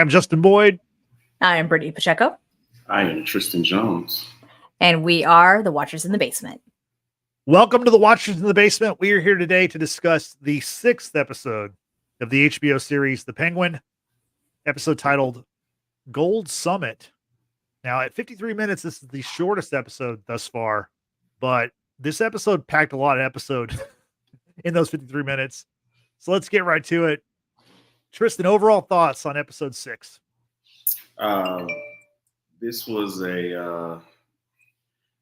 am Justin Boyd. I am Brittany Pacheco. I am Tristan Jones. And we are the Watchers in the Basement. Welcome to the Watchers in the Basement. We are here today to discuss the 6th episode of the HBO series, The Penguin, episode titled Gold Summit. Now, at 53 minutes, this is the shortest episode thus far, but this episode packed a lot of episode in those 53 minutes. So let's get right to it. Tristan, overall thoughts on episode 6? This was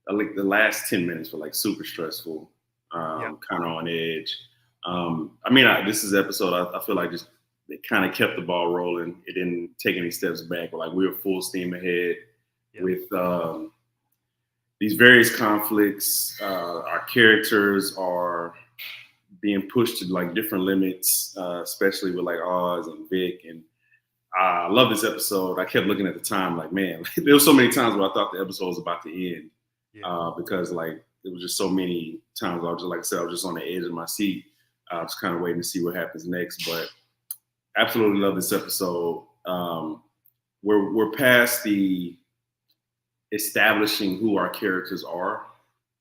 like the last 10 minutes were like super stressful, kind of on edge. This is episode, I feel like just they kind of kept the ball rolling. It didn't take any steps back. Like we were full steam ahead with these various conflicts. Our characters are being pushed to like different limits, especially with like Oz and Vic. And I love this episode. I kept looking at the time like, man, there were so many times where I thought the episode was about to end because like it was just so many times I was just, like I said, I was just on the edge of my seat. I was kind of waiting to see what happens next, but absolutely love this episode. We're past the establishing who our characters are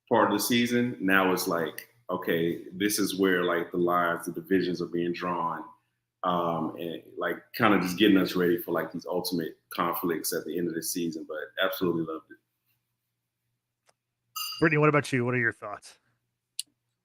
part of the season. Now it's like, okay, this is where like the lines, the divisions are being drawn, and like kind of just getting us ready for like these ultimate conflicts at the end of the season. But absolutely loved it. Brittany, what about you? What are your thoughts?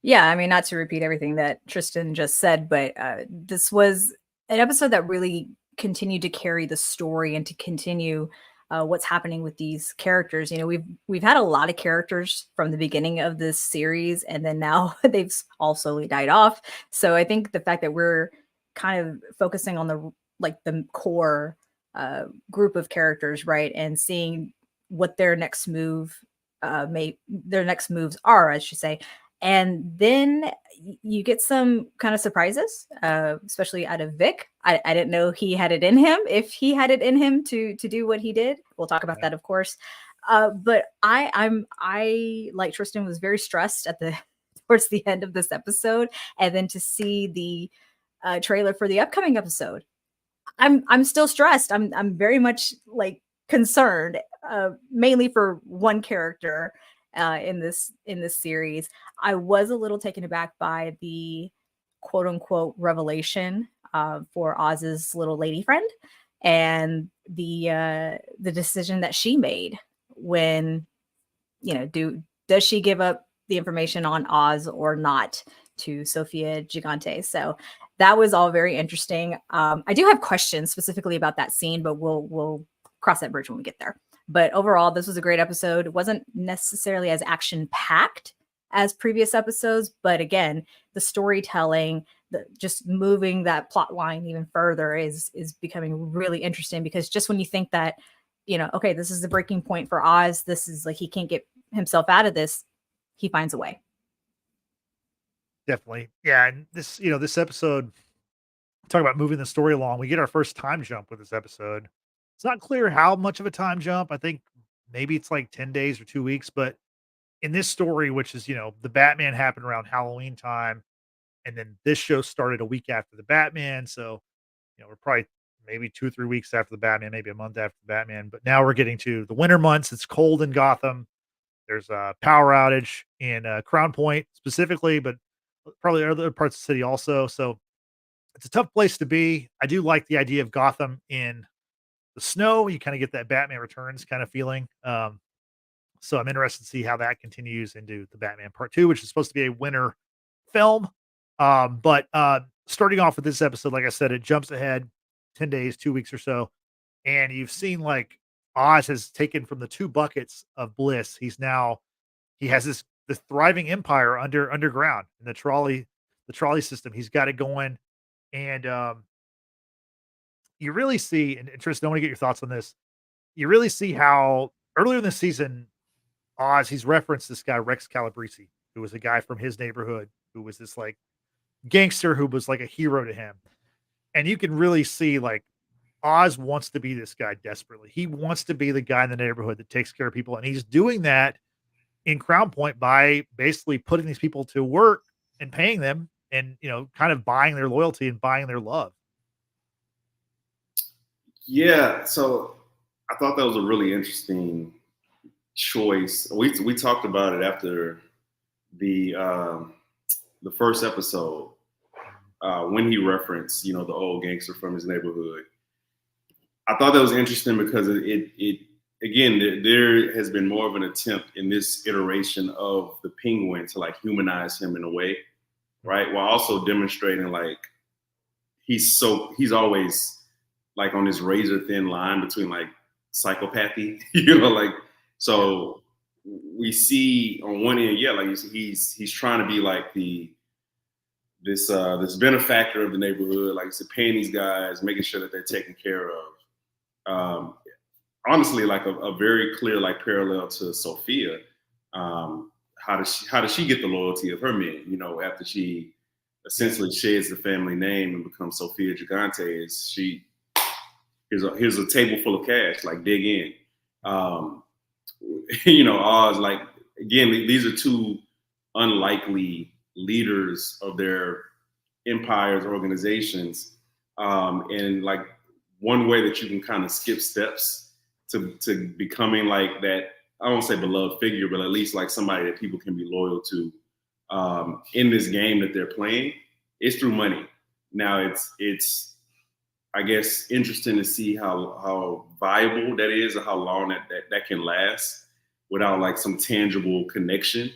Yeah, I mean, not to repeat everything that Tristan just said, but this was an episode that really continued to carry the story and to continue what's happening with these characters. You know, we've had a lot of characters from the beginning of this series, and then now they've all slowly died off. So I think the fact that we're kind of focusing on the core group of characters, right, and seeing what their next moves are, I should say. And then you get some kind of surprises, especially out of Vic. I didn't know he had it in him, if he had it in him to do what he did. We'll talk about that, of course. But I, like Tristan, was very stressed towards the end of this episode. And then to see the trailer for the upcoming episode, I'm still stressed. I'm very much like concerned, mainly for one character in this series. I was a little taken aback by the quote unquote revelation for Oz's little lady friend and the decision that she made when, you know, does she give up the information on Oz or not to Sofia Gigante? So that was all very interesting. I do have questions specifically about that scene, but we'll cross that bridge when we get there. But overall, this was a great episode. It wasn't necessarily as action-packed as previous episodes, but again, the storytelling, just moving that plot line even further is becoming really interesting, because just when you think that, you know, okay, this is the breaking point for Oz, this is like he can't get himself out of this, he finds a way. Definitely. Yeah, and this episode, talk about moving the story along. We get our first time jump with this episode. It's not clear how much of a time jump. I think maybe it's like 10 days or 2 weeks, but in this story, which is, you know, the Batman happened around Halloween time, and then this show started a week after the Batman. So, you know, we're probably maybe 2 or 3 weeks after the Batman, maybe a month after the Batman. But now we're getting to the winter months. It's cold in Gotham. There's a power outage in Crown Point specifically, but probably other parts of the city also. So it's a tough place to be. I do like the idea of Gotham in the snow. You kind of get that Batman Returns kind of feeling. So I'm interested to see how that continues into the Batman Part 2, which is supposed to be a winter film. But starting off with this episode, like I said, it jumps ahead 10 days, 2 weeks or so. And you've seen like Oz has taken from the 2 buckets of bliss. He has this thriving empire underground in the trolley system. He's got it going. And you really see, and Tristan, I want to get your thoughts on this. You really see how earlier in the season, Oz, he's referenced this guy, Rex Calabrese, who was a guy from his neighborhood, who was this like gangster who was like a hero to him. And you can really see like Oz wants to be this guy desperately. He wants to be the guy in the neighborhood that takes care of people. And he's doing that in Crown Point by basically putting these people to work and paying them and, you know, kind of buying their loyalty and buying their love. Yeah, so I thought that was a really interesting choice. We talked about it after the first episode when he referenced, the old gangster from his neighborhood. I thought that was interesting because it again there has been more of an attempt in this iteration of the Penguin to like humanize him in a way, right? While also demonstrating like he's always like on this razor thin line between like psychopathy, like so we see on one end, yeah, like he's trying to be like this benefactor of the neighborhood, like paying these guys, making sure that they're taken care of. Um, Honestly, like a very clear like parallel to Sofia. How does she get the loyalty of her men? After she essentially sheds the family name and becomes Sofia Gigante, is she here's a table full of cash, like dig in. Oz, like again, these are two unlikely leaders of their empires, organizations, and like one way that you can kind of skip steps to becoming like that. I don't say beloved figure, but at least like somebody that people can be loyal to in this game that they're playing is through money. Now it's I guess interesting to see how viable that is and how long that can last without like some tangible connection.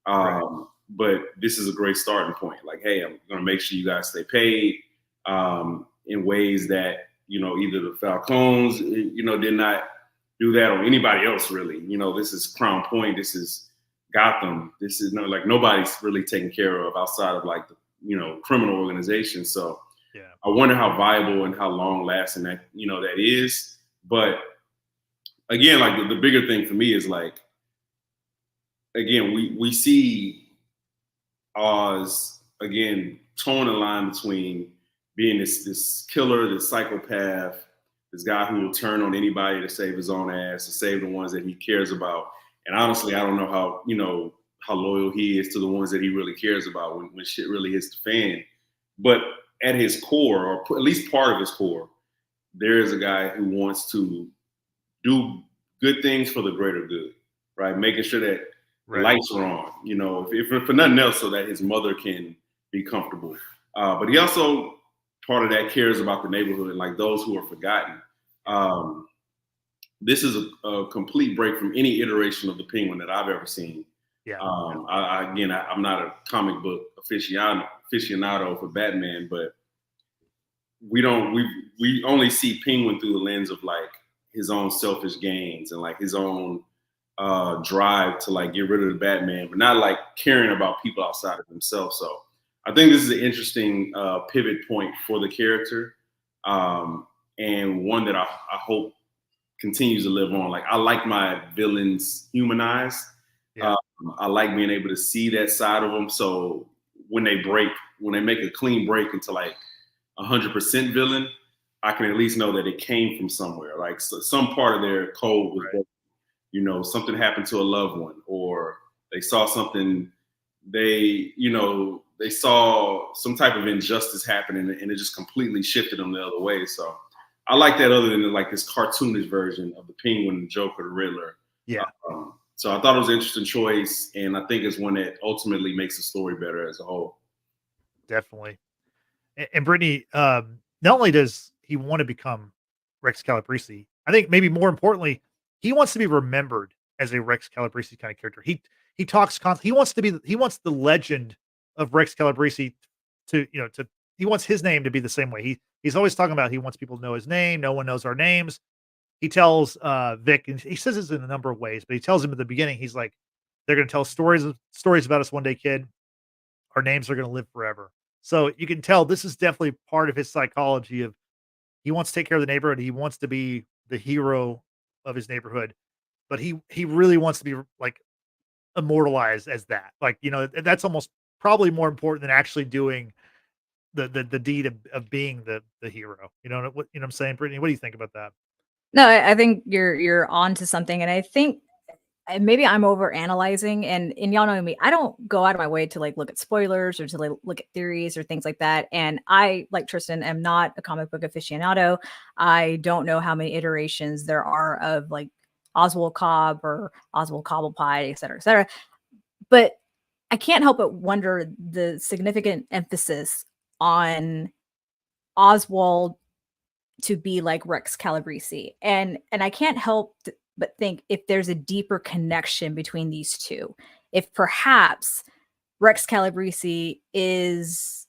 Right. But this is a great starting point. Like, hey, I'm going to make sure you guys stay paid in ways that, either the Falcons, did not do that or anybody else really. This is Crown Point. This is Gotham. This is like nobody's really taken care of outside of like the, criminal organization. So yeah, I wonder how viable and how long lasting that is. But again, like the bigger thing for me is like, again, we see Oz again towing the line between being this killer, this psychopath, this guy who will turn on anybody to save his own ass, to save the ones that he cares about. And honestly, I don't know how loyal he is to the ones that he really cares about when shit really hits the fan. But at his core, or at least part of his core, there is a guy who wants to do good things for the greater good, right? Making sure that the lights are on, if for nothing else, so that his mother can be comfortable. But he also, part of that, cares about the neighborhood and like those who are forgotten. This is a complete break from any iteration of the Penguin that I've ever seen. Yeah. I'm not a comic book aficionado for Batman, but we only see Penguin through the lens of like his own selfish gains and like his own drive to like get rid of the Batman, but not like caring about people outside of himself. So I think this is an interesting pivot point for the character, and one that I hope continues to live on. Like I like my villains humanized. Yeah. I like being able to see that side of them. So when they make a clean break into like 100% villain, I can at least know that it came from somewhere. Like some part of their code was broken. Something happened to a loved one, or they saw something, they saw some type of injustice happening and it just completely shifted them the other way. So I like that, other than like this cartoonish version of the Penguin, the Joker, the Riddler. Yeah. So I thought it was an interesting choice, and I think it's one that ultimately makes the story better as a whole. Definitely. And Brittany, not only does he want to become Rex Calabrese, I think maybe more importantly, he wants to be remembered as a Rex Calabrese kind of character. He talks constantly. He wants the legend of Rex Calabrese he wants his name to be the same way. He's always talking about he wants people to know his name. No one knows our names. He tells Vic, and he says this in a number of ways, but he tells him at the beginning, he's like, they're going to tell stories about us one day, kid. Our names are going to live forever. So you can tell this is definitely part of his psychology of he wants to take care of the neighborhood. He wants to be the hero of his neighborhood, but he really wants to be like immortalized as that. Like, that's almost probably more important than actually doing the deed of being the hero. What I'm saying, Brittany? What do you think about that? No, I think you're on to something, and I think and maybe I'm over analyzing, and y'all know me, I don't go out of my way to like look at spoilers or to like look at theories or things like that. And I, like Tristan, am not a comic book aficionado. I don't know how many iterations there are of like Oswald Cobb or Oswald Cobblepie, et cetera, et cetera. But I can't help but wonder the significant emphasis on Oswald to be like Rex Calabrese. And I can't help but think if there's a deeper connection between these two. If perhaps Rex Calabrese is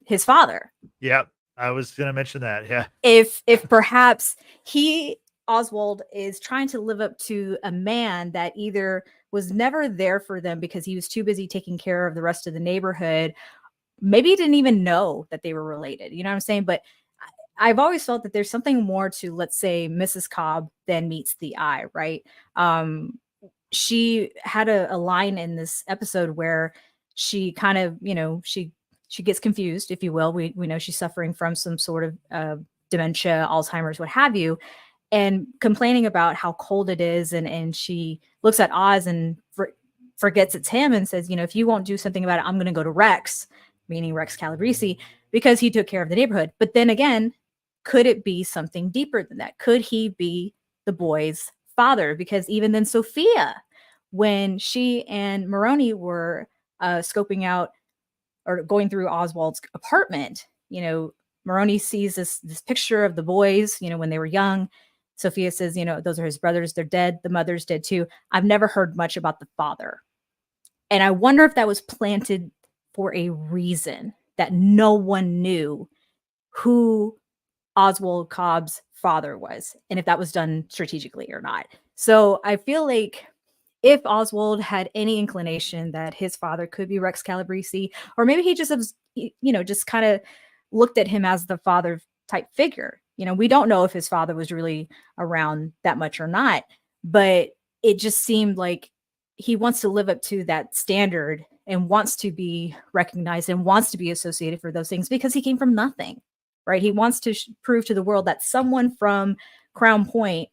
his father. Yeah, I was going to mention that. Yeah. If perhaps Oswald is trying to live up to a man that either was never there for them because he was too busy taking care of the rest of the neighborhood. Maybe he didn't even know that they were related. You know what I'm saying? But I've always felt that there's something more to, let's say, Mrs. Cobb than meets the eye, right? She had a line in this episode where she kind of, she gets confused, if you will. We know she's suffering from some sort of dementia, Alzheimer's, what have you, and complaining about how cold it is. And she looks at Oz and forgets it's him and says, if you won't do something about it, I'm going to go to Rex, meaning Rex Calabrese, because he took care of the neighborhood. But then again, could it be something deeper than that? Could he be the boy's father? Because even then, Sofia, when she and Maroney were scoping out or going through Oswald's apartment, Maroney sees this picture of the boys, when they were young. Sofia says, those are his brothers. They're dead. The mother's dead too. I've never heard much about the father. And I wonder if that was planted for a reason, that no one knew who Oswald Cobb's father was, and if that was done strategically or not. So I feel like if Oswald had any inclination that his father could be Rex Calabrese, or maybe he just, just kind of looked at him as the father type figure. We don't know if his father was really around that much or not, but it just seemed like he wants to live up to that standard and wants to be recognized and wants to be associated for those things because he came from nothing. Right. He wants to prove to the world that someone from Crown Point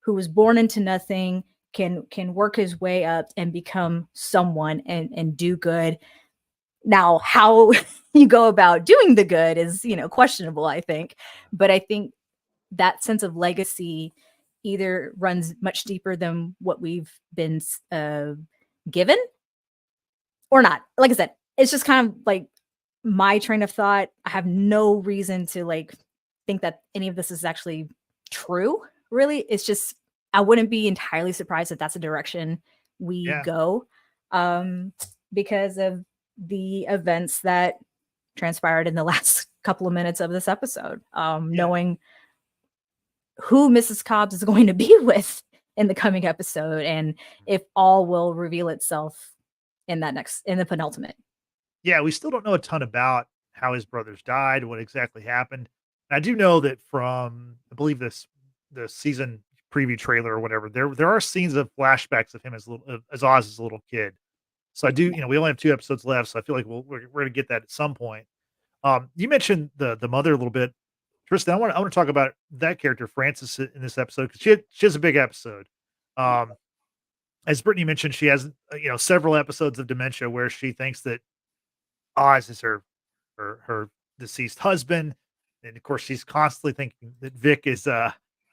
who was born into nothing can work his way up and become someone and do good. Now, how you go about doing the good is, questionable, I think. But I think that sense of legacy either runs much deeper than what we've been given or not. Like I said, it's just kind of like my train of thought. I have no reason to like think that any of this is actually true. Really, it's just I wouldn't be entirely surprised if that's the direction we go, because of the events that transpired in the last couple of minutes of this episode. Knowing who Mrs. Cobbs is going to be with in the coming episode, and if all will reveal itself in the penultimate. Yeah, we still don't know a ton about how his brothers died, what exactly happened. And I do know that from, I believe the season preview trailer or whatever, there are scenes of flashbacks of him as Oz as a little kid. So I do, we only have 2 episodes left, so I feel like we're going to get that at some point. You mentioned the mother a little bit, Tristan. I want to talk about that character, Frances, in this episode because she has a big episode. As Brittany mentioned, she has several episodes of dementia where she thinks that Oz is her deceased husband, and of course she's constantly thinking that Vic is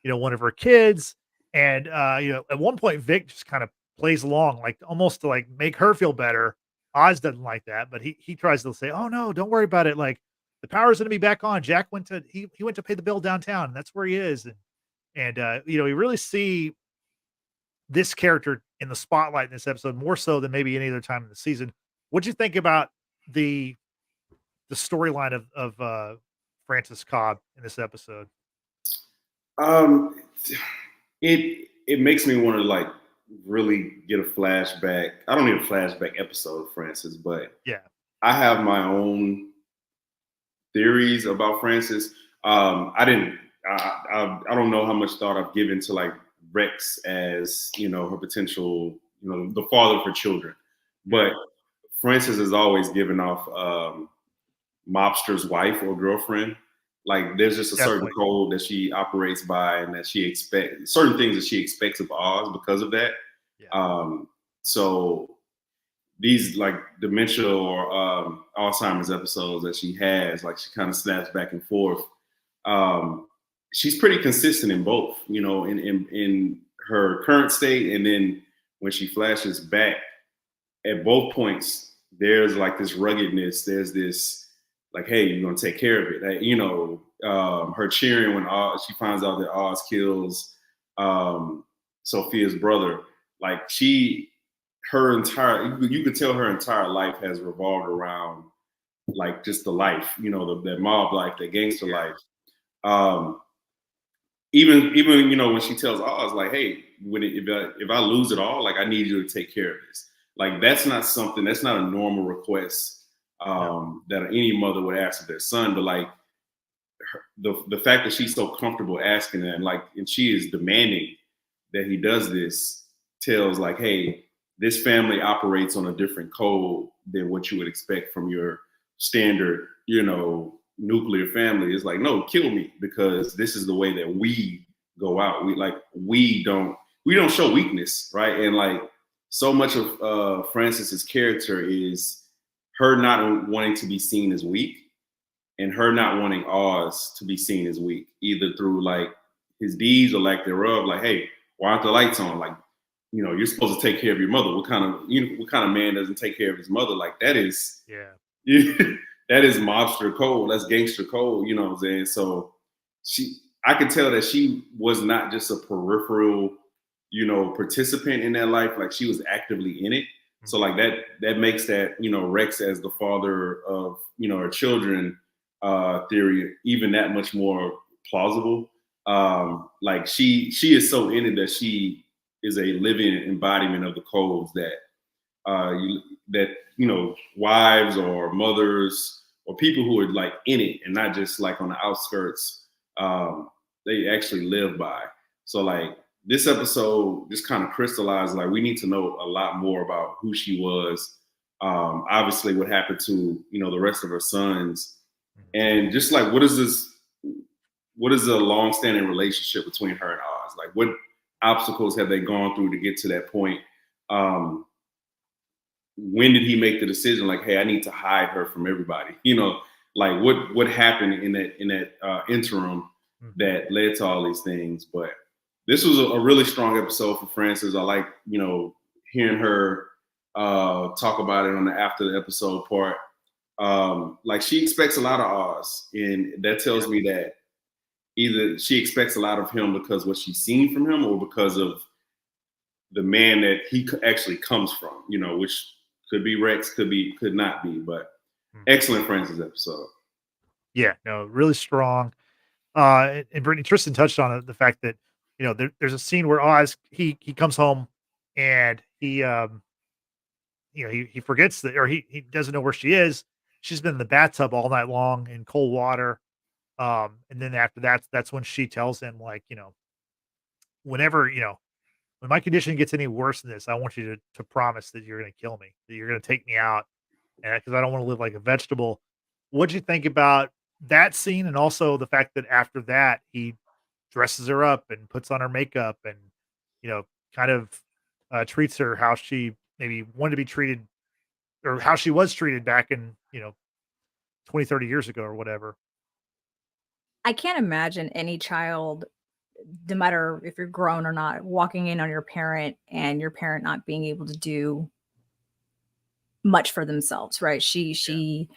one of her kids, and at one point Vic just kind of plays along, like almost to like make her feel better. Oz doesn't like that, but he tries to say, "Oh no, don't worry about it. Like the power's going to be back on. Jack went to pay the bill downtown, and that's where he is." And we really see this character in the spotlight in this episode more so than maybe any other time in the season. What'd you think about the storyline of Frances Cobb in this episode? It makes me want to like really get a flashback. I don't need a flashback episode of Frances, but I have my own theories about Frances. I don't know how much thought I've given to like Rex as her potential, the father of her children, but Frances has always given off mobster's wife or girlfriend. Like there's just a certain code that she operates by, and that she expects certain things that she expects of Oz because of that. Yeah. So these like dementia or Alzheimer's episodes that she has, like she kind of snaps back and forth. She's pretty consistent in both, you know, in her current state, and then when she flashes back, at both points, there's like this ruggedness. There's this like, hey, you're gonna take care of it. You know, her cheering when she finds out that Oz kills Sofia's brother. Like her entire, you could tell her entire life has revolved around like just the life, you know, that mob life, that gangster life. Even you know, when she tells Oz like, hey, if I lose it all, like I need you to take care of this. Like that's not a normal request that any mother would ask of their son. But like the fact that she's so comfortable asking that, and she is demanding that he does this, tells like, hey, this family operates on a different code than what you would expect from your standard, you know, nuclear family. Is like, no, kill me, because this is the way that we go out. We don't show weakness, right? And like so much of Frances's character is her not wanting to be seen as weak, and her not wanting Oz to be seen as weak, either through like his deeds or lack thereof. Like, hey, why aren't the lights on? Like, you know, you're supposed to take care of your mother. What kind of man doesn't take care of his mother? Like that is, that is mobster code. That's gangster code. You know what I'm saying? So I could tell that she was not just a peripheral, you know, participant in that life. Like she was actively in it. So like that makes that, you know, Rex as the father of, you know, her children theory even that much more plausible. Like she is so in it that she is a living embodiment of the codes that you know, wives or mothers or people who are like in it and not just like on the outskirts, they actually live by. So like this episode just kind of crystallized, like we need to know a lot more about who she was, obviously what happened to, you know, the rest of her sons, and just like what is a long-standing relationship between her and Oz? Like what obstacles have they gone through to get to that point? When did he make the decision like, hey, I need to hide her from everybody? You know, like what happened in that interim that led to all these things? But this was a really strong episode for Frances. I like, you know, hearing her talk about it on the after the episode part. Like she expects a lot of Oz, and that tells me that either she expects a lot of him because what she's seen from him, or because of the man that he actually comes from, you know, which could be Rex, could not be, but excellent Frances episode. Yeah, no, really strong. And Brittany, Tristan touched on it, the fact that, you know, there's a scene where Oz, he comes home and he you know, he forgets that, or he doesn't know where she is. She's been in the bathtub all night long in cold water. And then after that's when she tells him, like, you know, whenever, you know, when my condition gets any worse than this, I want you to promise that you're going to kill me, that you're going to take me out, and because I don't want to live like a vegetable. What'd you think about that scene, and also the fact that after that he dresses her up and puts on her makeup, and you know, kind of treats her how she maybe wanted to be treated, or how she was treated back in, you know, 20, 30 years ago or whatever. I can't imagine any child, no matter if you're grown or not, walking in on your parent and your parent not being able to do much for themselves, right? She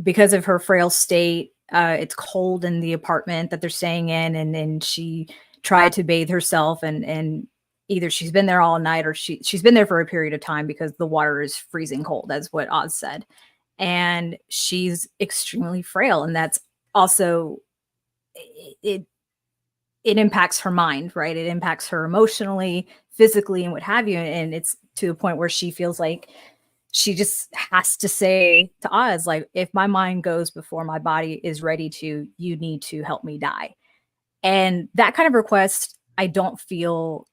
because of her frail state, it's cold in the apartment that they're staying in, and then she tried to bathe herself, and either she's been there all night, or she's been there for a period of time because the water is freezing cold, that's what Oz said. And she's extremely frail, and that's also it impacts her mind, right? It impacts her emotionally, physically, and what have you. And it's to the point where she feels like she just has to say to Oz, like, if my mind goes before my body is ready to, you need to help me die. And that kind of request, I don't feel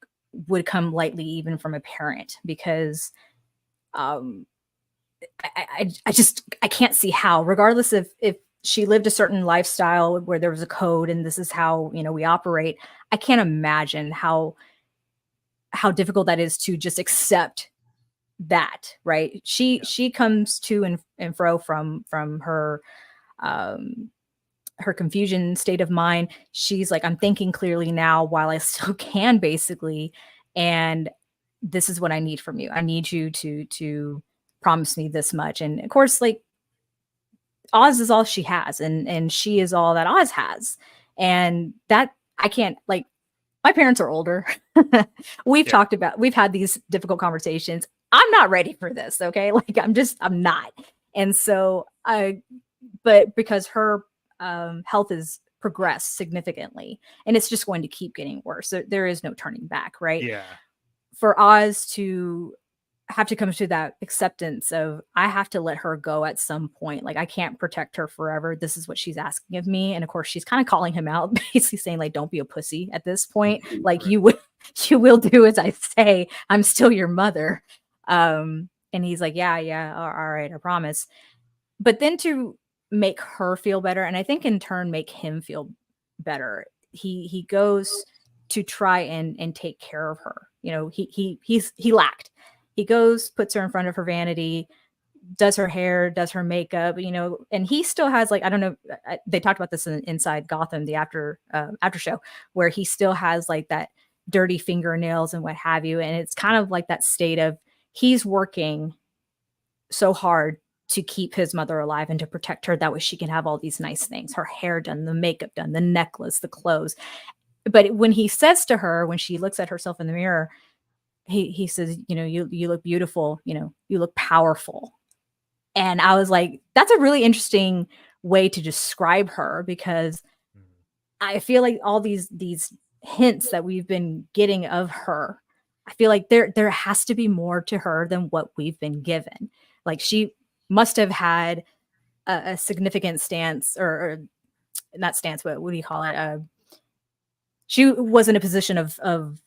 would come lightly, even from a parent, because I can't see how, regardless of if she lived a certain lifestyle where there was a code and this is how, you know, we operate. I can't imagine how how difficult that is to just accept that, right? She comes to and fro from her her confusion state of mind. She's like, I'm thinking clearly now while I still can, basically, and this is what I need from you. I need you to promise me this much. And of course, like, Oz is all she has, and she is all that Oz has. And that I can't, like, my parents are older. We've had these difficult conversations. I'm not ready for this. Okay. Like, I'm not. And so but because her health has progressed significantly and it's just going to keep getting worse. So there is no turning back, right? Yeah. For Oz to have to come to that acceptance of, I have to let her go at some point. Like, I can't protect her forever. This is what she's asking of me. And of course, she's kind of calling him out, basically saying, like, don't be a pussy at this point. Like, you will do as I say. I'm still your mother. And he's like, yeah, all right, I promise. But then to make her feel better, and I think in turn make him feel better, he goes to try and take care of her. You know, he lacked. He goes, puts her in front of her vanity, does her hair, does her makeup, you know, and he still has, like, I don't know, they talked about this in Inside Gotham, the after show, where he still has like that dirty fingernails and what have you. And it's kind of like that state of, he's working so hard to keep his mother alive and to protect her. That way she can have all these nice things, her hair done, the makeup done, the necklace, the clothes. But when he says to her, when she looks at herself in the mirror, he says, you know, you look beautiful, you know, you look powerful. And I was like, that's a really interesting way to describe her, because I feel like all these hints that we've been getting of her, I feel like there has to be more to her than what we've been given. Like, she must have had a significant stance, or not stance, but what do you call it? She was in a position of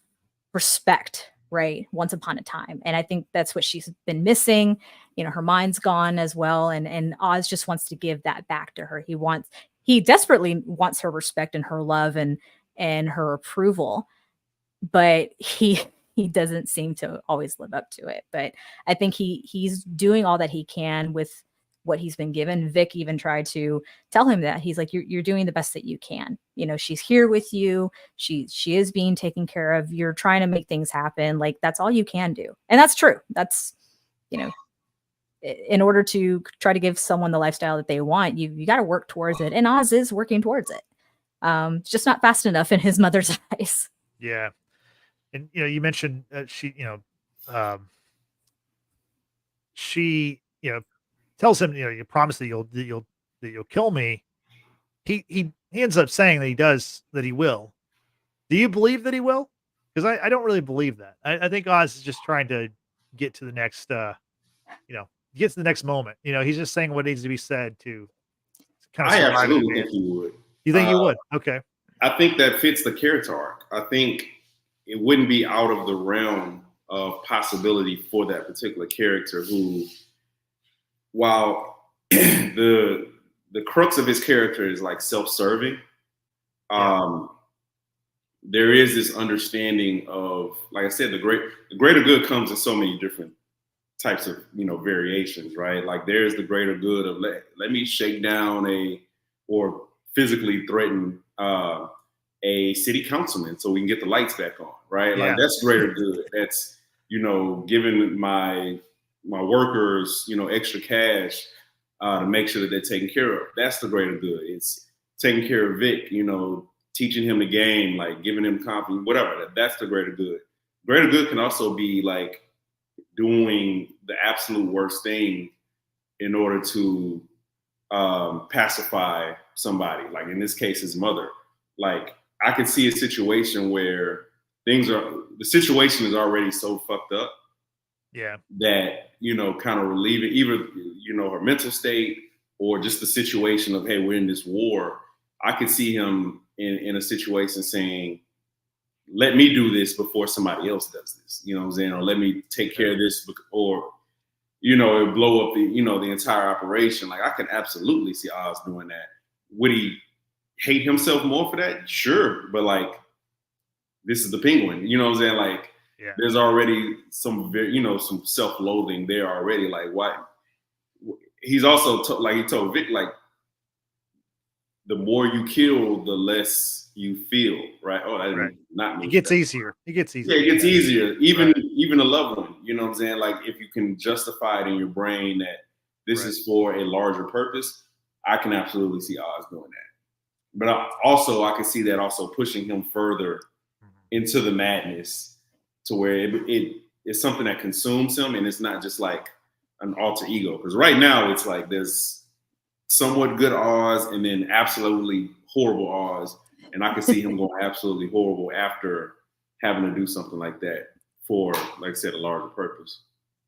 respect, right, once upon a time. And I think that's what she's been missing. You know, her mind's gone as well. And Oz just wants to give that back to her. He desperately wants her respect and her love and her approval, but he doesn't seem to always live up to it. But I think he's doing all that he can with what he's been given. Vic even tried to tell him that. He's like, you're doing the best that you can. You know, she's here with you. She is being taken care of. You're trying to make things happen. Like, that's all you can do. And that's true. That's, you know, in order to try to give someone the lifestyle that they want, you got to work towards it. And Oz is working towards it. It's just not fast enough in his mother's eyes. Yeah. And, you know, you mentioned she, you know, she, you know, tells him, you know, you promise that you'll kill me. He ends up saying that he will. Do you believe that he will? Because I don't really believe that. I think Oz is just trying to get to the next, you know, get to the next moment. You know, he's just saying what needs to be said to kind of I survive. absolutely think he would. You think you would? Okay. I think that fits the character arc. I think it wouldn't be out of the realm of possibility for that particular character who, while the crux of his character is like self-serving, there is this understanding of, like I said, the greater good comes in so many different types of, you know, variations, right? Like, there's the greater good of let me shake down or physically threaten a city councilman so we can get the lights back on, right? Like, that's greater good. That's, you know, giving my workers, you know, extra cash to make sure that they're taken care of. That's the greater good. It's taking care of Vic, you know, teaching him the game, like giving him confidence, whatever. That's the greater good. Greater good can also be like doing the absolute worst thing in order to pacify somebody. Like, in this case, his mother. Like, I could see a situation where the situation is already so fucked up. Yeah. That, you know, kind of relieve it, either, you know, her mental state or just the situation of, hey, we're in this war. I could see him in a situation saying, let me do this before somebody else does this. You know what I'm saying? Or let me take care of this, or, you know, blow up the entire operation. Like, I can absolutely see Oz doing that. Would he hate himself more for that? Sure. But, like, this is the Penguin. You know what I'm saying? Like, Yeah. There's already some some self-loathing there already. Like, why? He's also he told Vic, like, the more you kill, the less you feel, right? Oh, I didn't not It gets easier. It gets easier. Yeah, it gets easier. Even a loved one, you know what I'm saying? Like, if you can justify it in your brain that this is for a larger purpose, I can absolutely see Oz doing that. But I can see that also pushing him further into the madness, to where it's something that consumes him, and it's not just like an alter ego. Because right now it's like there's somewhat good Oz and then absolutely horrible Oz, and I can see him going absolutely horrible after having to do something like that for, like I said, a larger purpose.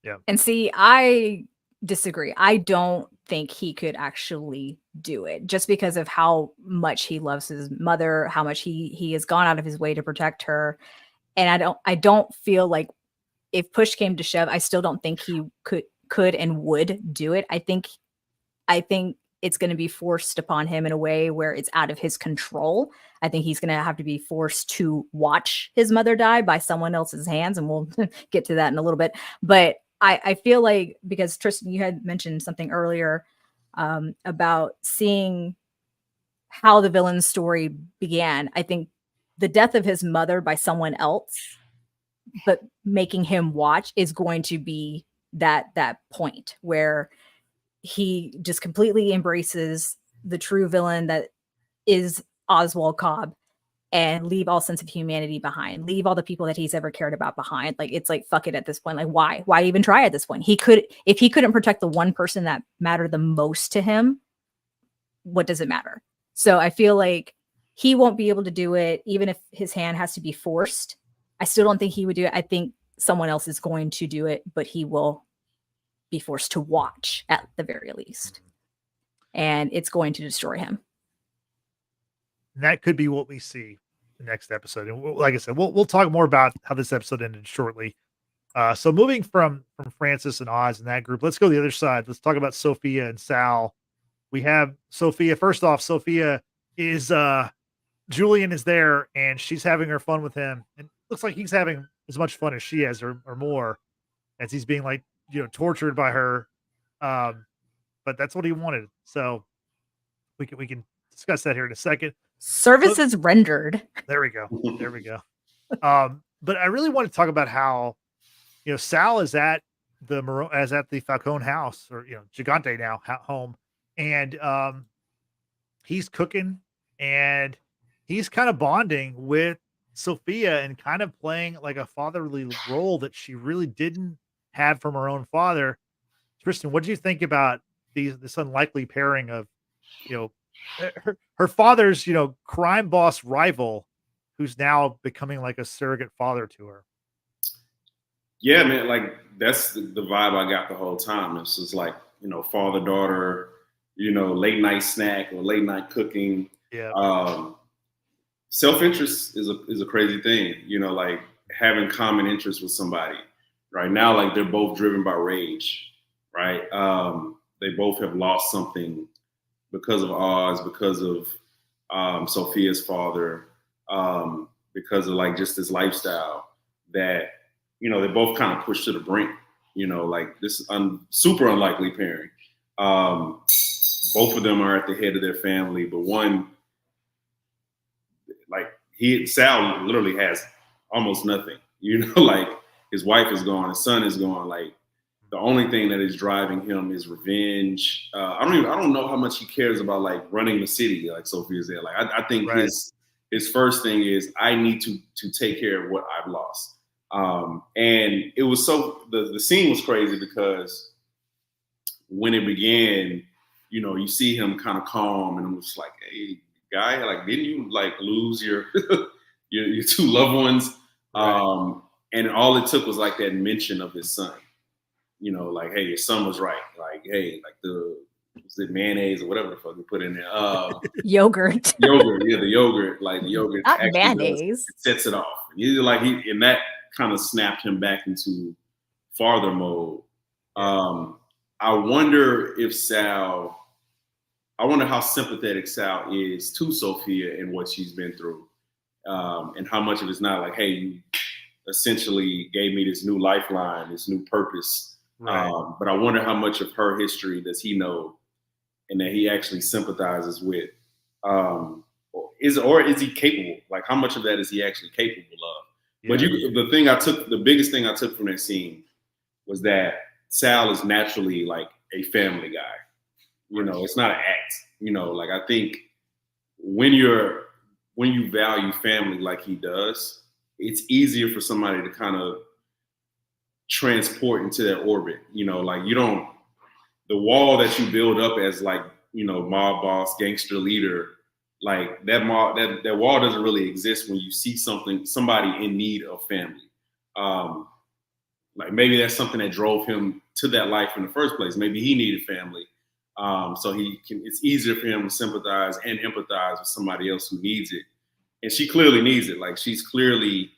Yeah. And see, I disagree. I don't think he could actually do it, just because of how much he loves his mother, how much he has gone out of his way to protect her. And I don't feel like, if push came to shove, I still don't think he could and would do it. I think it's going to be forced upon him in a way where it's out of his control. I think he's going to have to be forced to watch his mother die by someone else's hands, and we'll get to that in a little bit. But I feel like, because Tristan, you had mentioned something earlier about seeing how the villain's story began. I think the death of his mother by someone else, but making him watch, is going to be that point where he just completely embraces the true villain that is Oswald Cobb, and leave all sense of humanity behind, leave all the people that he's ever cared about behind. Like, it's like, fuck it at this point. Like, why even try at this point? If he couldn't protect the one person that mattered the most to him, what does it matter? So I feel like he won't be able to do it, even if his hand has to be forced. I still don't think he would do it. I think someone else is going to do it, but he will be forced to watch at the very least. And it's going to destroy him. And that could be what we see the next episode. And like I said, we'll talk more about how this episode ended shortly. So moving from Francis and Oz and that group, let's go to the other side. Let's talk about Sofia and Sal. We have Sofia. First off, Sofia is Julian is there, and she's having her fun with him. And looks like he's having as much fun as she has, or more, as he's being, like, tortured by her. But that's what he wanted. So we can discuss that here in a second. Services rendered. There we go. There we go. But I really want to talk about how, Sal is at the Falcone house, or, Gigante now home. And he's cooking, and he's kind of bonding with Sofia and kind of playing like a fatherly role that she really didn't have from her own father. Cristin, what do you think about this unlikely pairing of, her father's, crime boss rival, who's now becoming like a surrogate father to her? Yeah, man, like, that's the vibe I got the whole time. It's just like, father daughter, late night snack or late night cooking. Yeah. Self-interest is a crazy thing, like having common interests with somebody. Right now, like, they're both driven by rage, right? They both have lost something because of Oz, because of Sofia's father, because of, like, just this lifestyle that, they both kind of pushed to the brink, like this super unlikely pairing. Both of them are at the head of their family, but one, like, Sal literally has almost nothing, like, his wife is gone, his son is gone. Like, the only thing that is driving him is revenge. I don't know how much he cares about, like, running the city, like Sofia's there. Like, I think his first thing is, I need to take care of what I've lost. And it was the scene was crazy, because when it began, you see him kind of calm, and I'm just like, hey, guy, like, didn't you, like, lose your your two loved ones? Right. And all it took was, like, that mention of his son. Like, hey, your son was right. Like, hey, like, was it mayonnaise or whatever the fuck we put in there? Yogurt. Yogurt, yeah, the yogurt. Like, the yogurt Not actually mayonnaise. It sets it off. And that kind of snapped him back into father mode. I wonder how sympathetic Sal is to Sofia and what she's been through, and how much of it's not like, hey, essentially gave me this new lifeline, this new purpose. Right. But I wonder how much of her history does he know and that he actually sympathizes with. Or is he capable? Like, how much of that is he actually capable of? Yeah. But the biggest thing I took from that scene was that Sal is naturally like a family guy. You know, it's not an act. You know, like I think when you value family like he does, it's easier for somebody to kind of transport into that orbit. You know, like the wall that you build up as like, you know, mob boss, gangster leader, like that wall doesn't really exist when you see somebody in need of family. Like maybe that's something that drove him to that life in the first place. Maybe he needed family. So it's easier for him to sympathize and empathize with somebody else who needs it. And she clearly needs it. Like she's clearly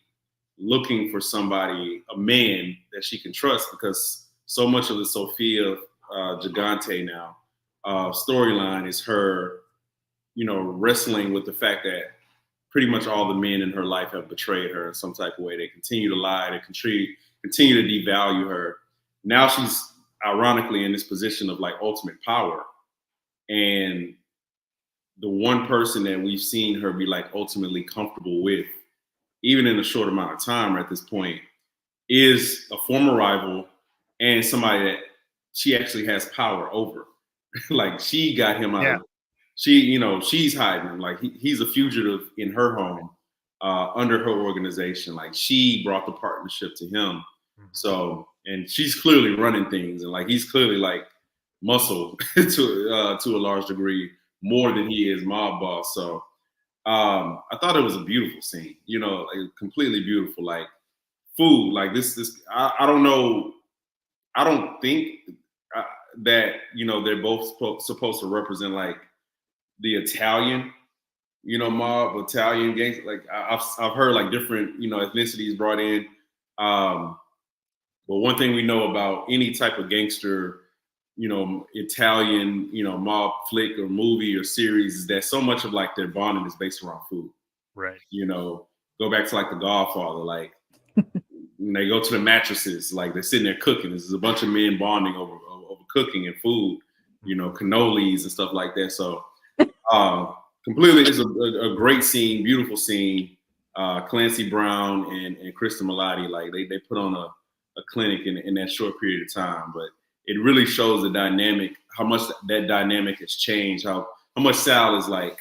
looking for somebody, a man that she can trust, because so much of the Sofia Gigante now storyline is her, you know, wrestling with the fact that pretty much all the men in her life have betrayed her in some type of way. They continue to lie, they continue to devalue her. Now she's ironically in this position of like ultimate power. And the one person that we've seen her be like ultimately comfortable with, even in a short amount of time at this point, is a former rival and somebody that she actually has power over. Like she got him out of, she's hiding him. Like he's a fugitive in her home, under her organization. Like she brought the partnership to him. So, and she's clearly running things, and like he's clearly like muscle to a large degree, more than he is mob boss. So I thought it was a beautiful scene, you know, like completely beautiful. Like food, like this I don't know, I don't think that, you know, they're both supposed to represent like the Italian, you know, mob, Italian gangs. Like I've heard like different, you know, ethnicities brought in. But one thing we know about any type of gangster, you know, Italian, you know, mob flick or movie or series is that so much of like their bonding is based around food. Right. You know, go back to like The Godfather, like when they go to the mattresses, like they're sitting there cooking. There's a bunch of men bonding over cooking and food, you know, cannolis and stuff like that. So completely, it's a great scene, beautiful scene. Clancy Brown and Cristin Milioti, like they put on a clinic in that short period of time, but it really shows the dynamic, how much that dynamic has changed, how much Sal is like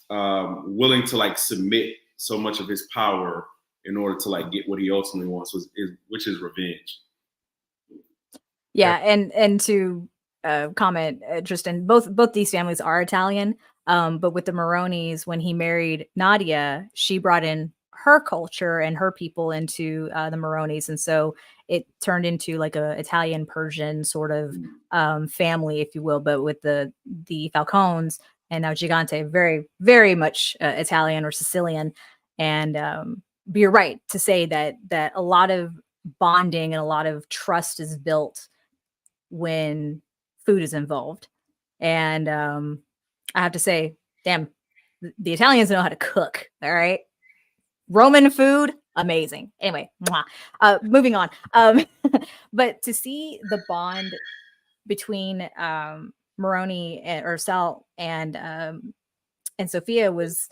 willing to like submit so much of his power in order to like get what he ultimately wants, which is revenge. Yeah, and to comment, Tristan, both these families are Italian, but with the Maronis, when he married Nadia, she brought in her culture and her people into the Maronis, and so it turned into like a Italian Persian sort of family, if you will. But with the Falcones and now Gigante, very very much Italian or Sicilian, and but you're right to say that a lot of bonding and a lot of trust is built when food is involved. And I have to say, damn, the Italians know how to cook. All right. Roman food, amazing. Anyway, moving on. But to see the bond between Maroni or Sal and Sofia was,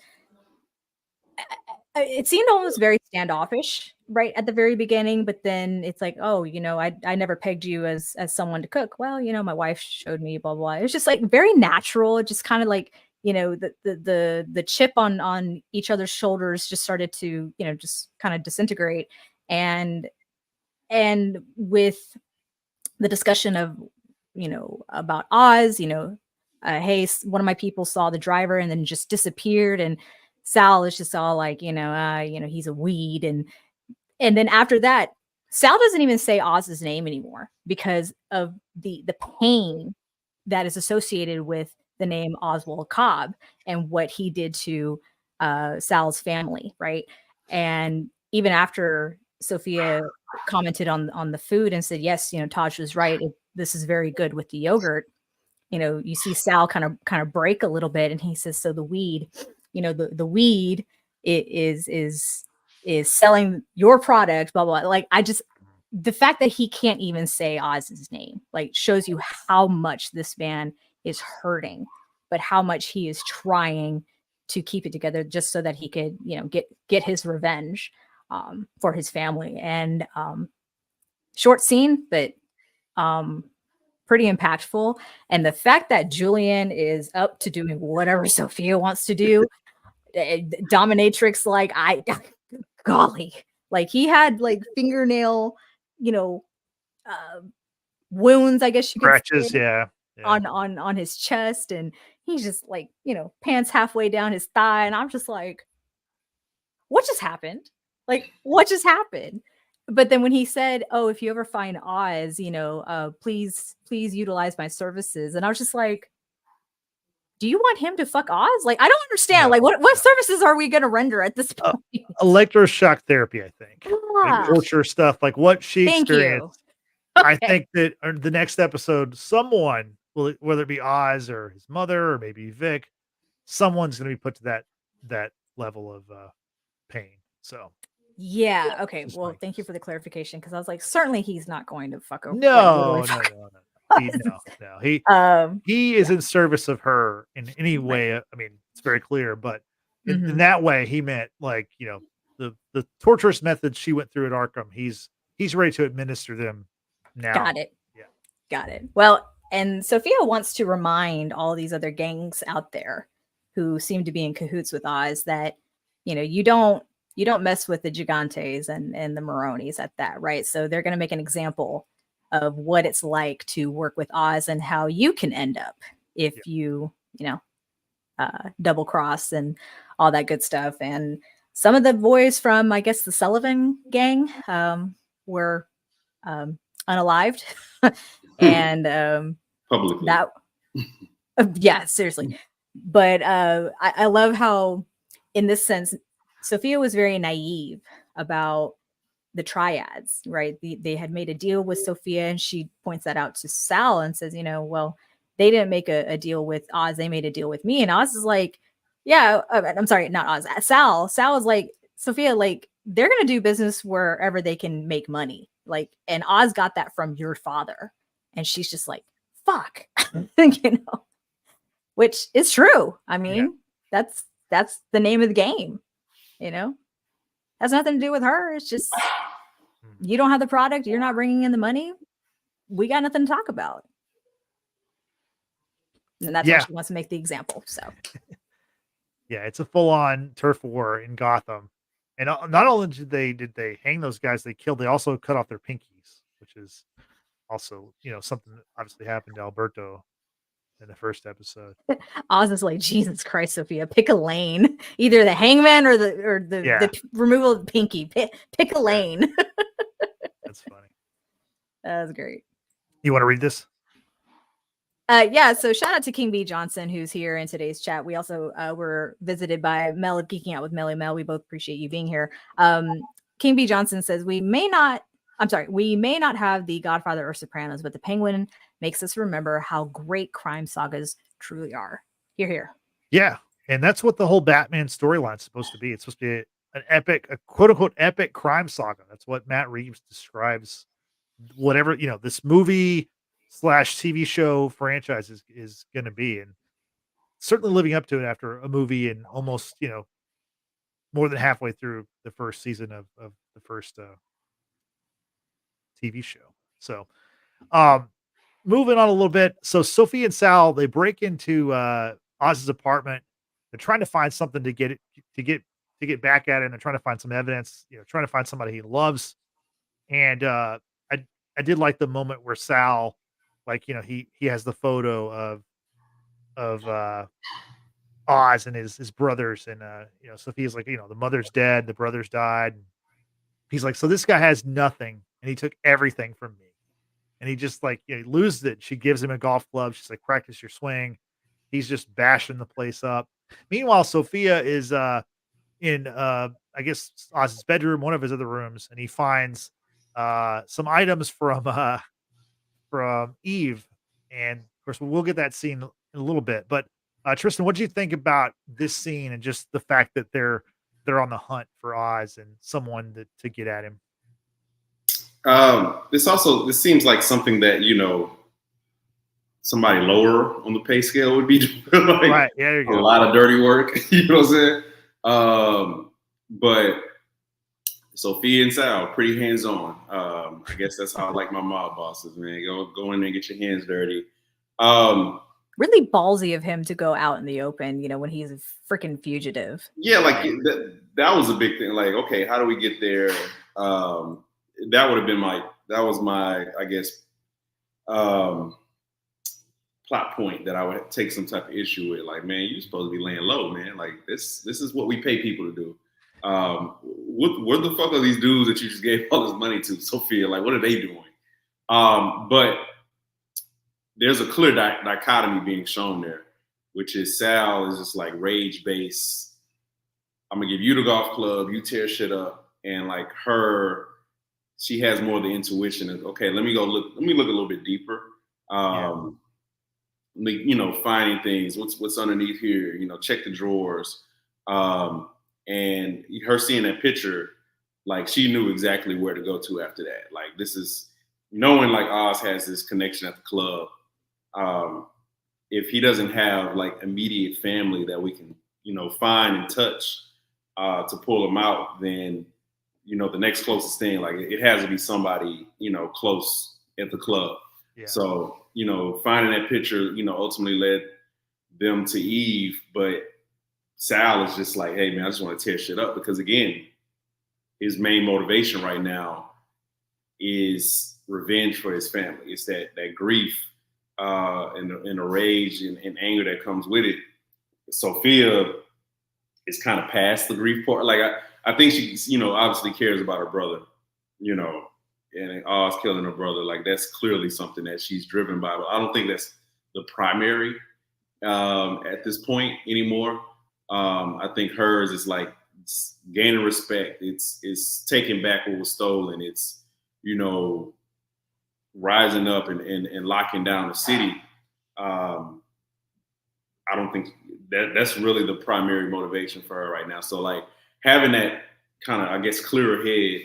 it seemed almost very standoffish right at the very beginning, but then it's like, oh, you know, I never pegged you as someone to cook. Well, you know, my wife showed me, blah blah. It was just like very natural. It just kind of like, you know, the chip on each other's shoulders just started to, you know, just kind of disintegrate. And with the discussion of, you know, about Oz, you know, hey, one of my people saw the driver and then just disappeared, and Sal is just all like, you know, he's a weed, and then after that, Sal doesn't even say Oz's name anymore because of the pain that is associated with the name Oswald Cobb and what he did to Sal's family, right? And even after Sofia commented on the food and said, yes, you know, Taj was right, this is very good with the yogurt, you know, you see Sal kind of break a little bit, and he says, so the weed, you know, the weed is is selling your product, blah, blah, blah. Like, the fact that he can't even say Oz's name, like, shows you how much this man is hurting, but how much he is trying to keep it together just so that he could, get his revenge for his family. And short scene, but pretty impactful. And the fact that Julian is up to doing whatever Sofia wants to do, dominatrix, like, golly, like, he had like fingernail, wounds, I guess you could Scratches, say, yeah. on his chest, and he's just like, pants halfway down his thigh, and I'm just like, what just happened? Like, what just happened? But then when he said, "Oh, if you ever find Oz, please utilize my services," and I was just like, do you want him to fuck Oz? Like, I don't understand. No, Like, what services are we gonna render at this point? Electroshock therapy, I think. Ah, Like torture stuff, like what she thank you. experienced. I think that the next episode, someone will, whether it be Oz or his mother or maybe Vic, someone's going to be put to that level of pain. So Yeah. Okay. just Well, my thank you guess. for the clarification, because I was like, certainly he's not going to fuck over. Like, No, literally no, fuck no, no. Oz. He is Yeah. in service of her in any Right. way. I mean, it's very clear, but in Mhm. that way, he meant like, the torturous methods she went through at Arkham. He's ready to administer them now. Got it. Yeah. Got it. Well, and Sophia wants to remind all these other gangs out there who seem to be in cahoots with Oz that, you don't mess with the Gigantes and the Maronis at that, right? So they're going to make an example of what it's like to work with Oz and how you can end up if Yeah. you double cross and all that good stuff. And some of the boys from, I guess, the Sullivan gang were unalived. And Publicly. that yeah, seriously. But I love how, in this sense, Sophia was very naive about the triads, right? They had made a deal with Sophia, and she points that out to Sal and says, well, they didn't make a deal with Oz, they made a deal with me. And Oz is like, yeah, I'm sorry, not Oz, Sal is like, Sophia, like, they're gonna do business wherever they can make money, like, and Oz got that from your father. And she's just like, fuck. Which is true. I mean, that's the name of the game, has nothing to do with her. It's just, you don't have the product, you're not bringing in the money, we got nothing to talk about. And that's why she wants to make the example. So Yeah, it's a full-on turf war in Gotham. And not only did they hang those guys they killed, they also cut off their pinkies, which is also, something that obviously happened to Alberto in the first episode. Oz is like, Jesus Christ, Sophia, pick a lane. Either the hangman or the removal of the pinky. Pick a lane. That's funny. That was great. You want to read this? Yeah, so shout out to King B. Johnson, who's here in today's chat. We also were visited by Mel of Geeking Out with Melly Mel. We both appreciate you being here. King B. Johnson says, we may not have The Godfather or Sopranos, but The Penguin makes us remember how great crime sagas truly are. Hear, hear. Yeah, and that's what the whole Batman storyline is supposed to be. It's supposed to be a quote-unquote epic crime saga. That's what Matt Reeves describes whatever, this movie / TV show franchise is going to be, and certainly living up to it after a movie and almost, more than halfway through the first season of the first TV show. So, moving on a little bit. So Sophie and Sal, they break into Oz's apartment. They're trying to find something to get back at him. They're trying to find some evidence, trying to find somebody he loves. And I did like the moment where Sal, like, he has the photo of Oz and his brothers, and Sophia's like, the mother's dead, the brothers died. He's like, so this guy has nothing, and he took everything from me. And he just like, he loses it. She gives him a golf club. She's like, practice your swing. He's just bashing the place up. Meanwhile, Sophia is in I guess Oz's bedroom, one of his other rooms, and he finds some items from Eve. And of course, we'll get that scene in a little bit. But Tristan, what do you think about this scene and just the fact that they're they're on the hunt for Oz and someone to get at him. This seems like something that, somebody lower on the pay scale would be doing, like Right. Yeah, there you a go. lot of dirty work. You know what I'm saying? But Sofia and Sal, pretty hands-on. I guess that's how I like my mob bosses, man. Go in there and get your hands dirty. Really ballsy of him to go out in the open, when he's a freaking fugitive. Yeah, like that was a big thing. Like, okay, how do we get there? That would have been my, I guess, plot point that I would take some type of issue with. Like, man, you're supposed to be laying low, man. Like this is what we pay people to do. What the fuck are these dudes that you just gave all this money to, Sofia? Like, what are they doing? But there's a clear dichotomy being shown there, which is Sal is just like rage based. I'm gonna give you the golf club, you tear shit up, and like she has more of the intuition of, okay, let me look a little bit deeper. Finding things, what's underneath here, check the drawers. And her seeing that picture, like she knew exactly where to go to after that. Like this is knowing like Oz has this connection at the club. If he doesn't have like immediate family that we can, find and touch to pull him out, then, the next closest thing, like it has to be somebody, close at the club. Yeah. So, finding that picture, ultimately led them to Eve, but Sal is just like, hey man, I just want to tear shit up because again, his main motivation right now is revenge for his family. It's that grief and the rage and anger that comes with it. Sofia is kind of past the grief part. Like I think she, obviously cares about her brother, and Oz killing her brother. Like that's clearly something that she's driven by. But I don't think that's the primary at this point anymore. I think hers is like gaining respect. It's taking back what was stolen. It's, rising up and locking down the city. I don't think that's really the primary motivation for her right now. So like having that kind of, I guess, clearer head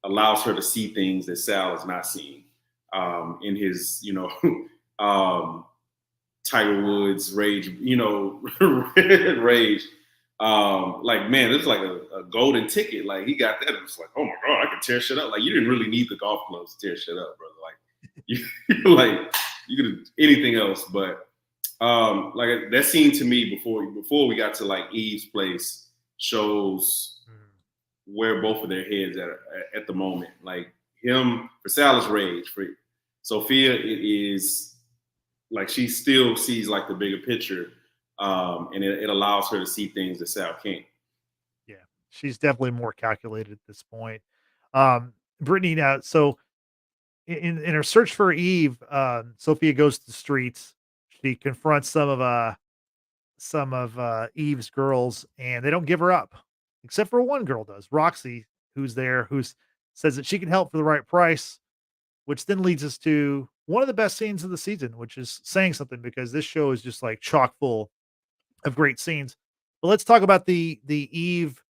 allows her to see things that Sal is not seeing in his, Tiger Woods rage, rage. Like, man, it's like a golden ticket. Like he got that. It's like, oh my God, I can tear shit up. Like you didn't really need the golf clubs to tear shit up, brother. Like you could have anything else. But like that scene to me before we got to like Eve's place shows where both of their heads at the moment. Like him for Sal's rage, for Sofia, it is like she still sees like the bigger picture. And it allows her to see things that Sal can't. Yeah, she's definitely more calculated at this point. Brittany, now, so in her search for Eve, Sofia goes to the streets. She confronts some of Eve's girls, and they don't give her up, except for one girl does, Roxy, who's there, says that she can help for the right price, which then leads us to one of the best scenes of the season, which is saying something because this show is just like chock full of great scenes. But let's talk about the Eve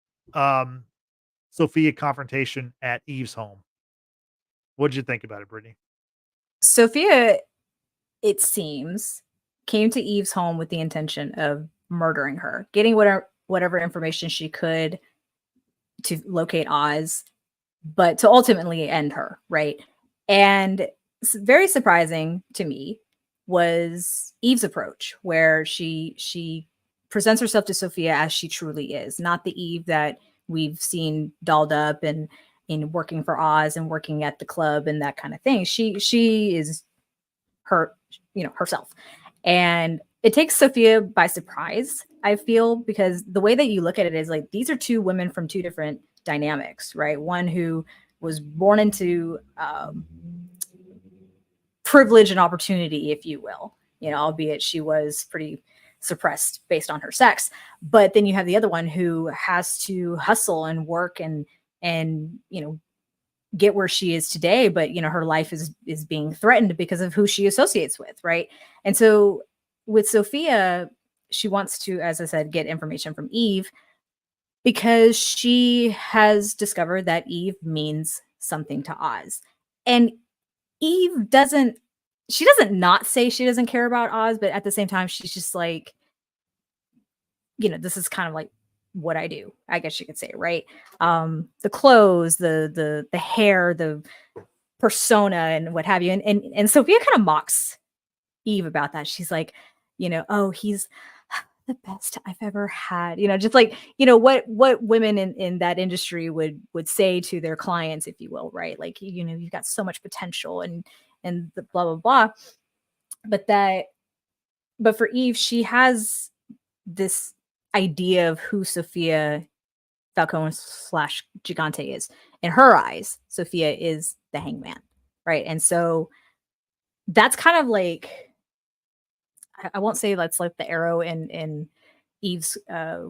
Sofia confrontation at Eve's home. What did you think about it, Brittany? Sofia, it seems, came to Eve's home with the intention of murdering her, getting whatever information she could to locate Oz, but to ultimately end her, right? And very surprising to me was Eve's approach, where she presents herself to Sofia as she truly is, not the Eve that we've seen dolled up and in working for Oz and working at the club and that kind of thing. She is her, herself. And it takes Sofia by surprise, I feel, because the way that you look at it is like, these are two women from two different dynamics, right? One who was born into privilege and opportunity, if you will, albeit she was pretty suppressed based on her sex. But then you have the other one who has to hustle and work and get where she is today. But, her life is being threatened because of who she associates with. Right. And so with Sofia, she wants to, as I said, get information from Eve. Because she has discovered that Eve means something to Oz. And Eve doesn't not say she doesn't care about Oz, but at the same time, she's just like, this is kind of like what I do, I guess you could say, right? The clothes, the hair, the persona, and what have you. And Sophia kind of mocks Eve about that. She's like, oh, he's the best I've ever had. Just like, what women in that industry would say to their clients, if you will, right? Like, you've got so much potential and the blah, blah, blah. But for Eve, she has this idea of who Sofia Falcone / Gigante is. In her eyes, Sofia is the hangman, right? And so that's kind of like, I won't say that's like the arrow in Eve's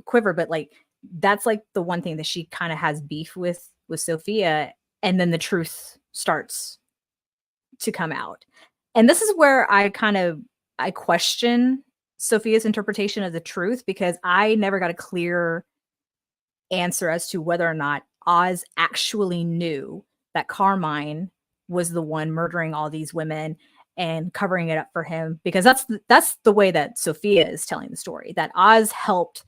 quiver, but like that's like the one thing that she kind of has beef with Sofia, and then the truth starts to come out. And this is where I question Sophia's interpretation of the truth, because I never got a clear answer as to whether or not Oz actually knew that Carmine was the one murdering all these women and covering it up for him, because that's the way that Sofia is telling the story, that Oz helped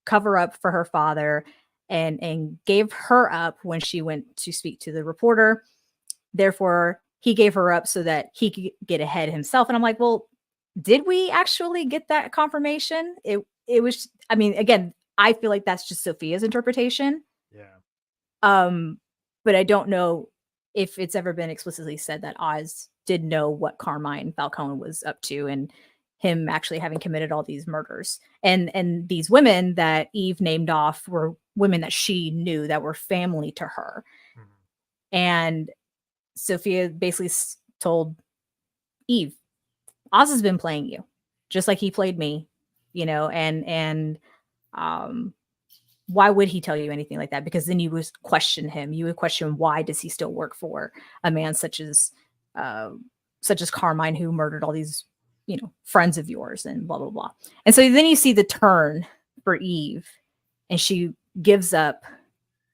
cover up for her father and gave her up when she went to speak to the reporter. Therefore, he gave her up so that he could get ahead himself. And I'm like, well, did we actually get that confirmation? It was, I mean, again, I feel like that's just Sophia's interpretation. Yeah. But I don't know if it's ever been explicitly said that Oz did know what Carmine Falcone was up to, and him actually having committed all these murders. And these women that Eve named off were women that she knew, that were family to her. Mm-hmm. And Sofia basically told Eve, Oz has been playing you just like he played me, and why would he tell you anything like that? Because then you would question him. You would question, why does he still work for a man such as Carmine, who murdered all these, friends of yours, and blah, blah, blah. And so then you see the turn for Eve, and she gives up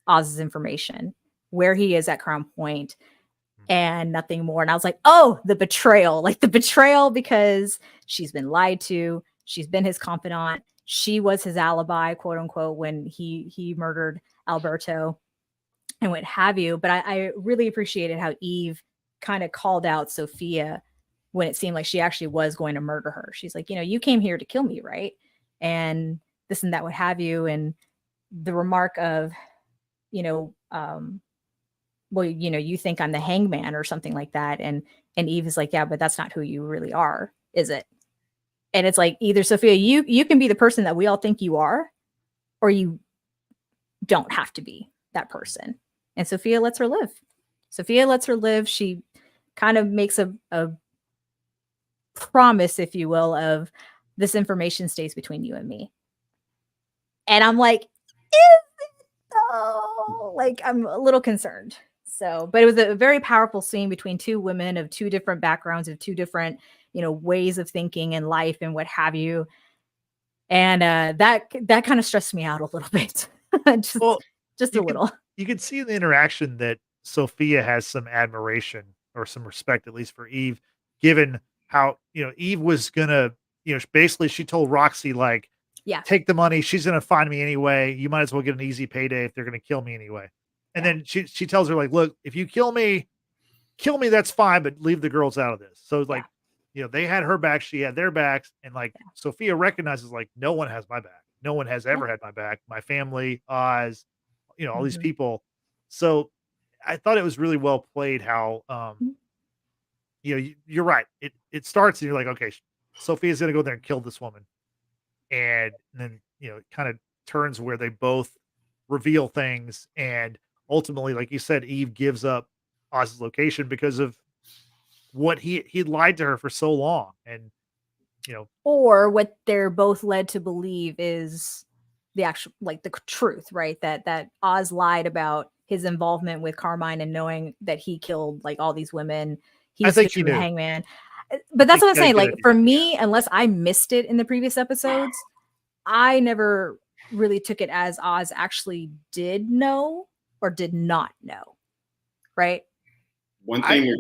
Oz's information, where he is at Crown Point, and nothing more. And I was like, oh, the betrayal, because she's been lied to. She's been his confidant. She was his alibi, quote unquote, when he murdered Alberto and what have you. But I really appreciated how Eve kind of called out Sofia when it seemed like she actually was going to murder her. She's like, you came here to kill me, right? And this and that, what have you. And the remark of, well, you think I'm the hangman or something like that. And Eve is like, yeah, but that's not who you really are, is it? And it's like, either Sofia, you can be the person that we all think you are, or you don't have to be that person. And Sofia lets her live. She kind of makes a promise, if you will, of this information stays between you and me. And I'm like, is it though? Like, I'm a little concerned. So, but it was a very powerful scene between two women of two different backgrounds, of two different, ways of thinking and life and what have you. And that kind of stressed me out a little bit. just a little. You can see in the interaction that Sofia has some admiration or some respect, at least for Eve, given how, Eve was gonna, basically she told Roxy, like, yeah, take the money. She's going to find me anyway. You might as well get an easy payday if they're going to kill me anyway. And then she tells her, like, look, if you kill me, that's fine, but leave the girls out of this. So like, they had her back. She had their backs. And like, Sofia recognizes, like, no one has my back. No one has ever had my back. My family, Oz, all these people. So I thought it was really well played how, you're right. It starts and you're like, okay, Sofia's going to go there and kill this woman. And then, it kind of turns where they both reveal things. And ultimately, like you said, Eve gives up Oz's location because of what he lied to her for so long. And, or what they're both led to believe is the actual, like, the truth, right? That Oz lied about his involvement with Carmine and knowing that he killed, like, all these women. He's the true hangman. But that's what I'm saying. Like, for me, unless I missed it in the previous episodes, I never really took it as Oz actually did know or did not know, right? One thing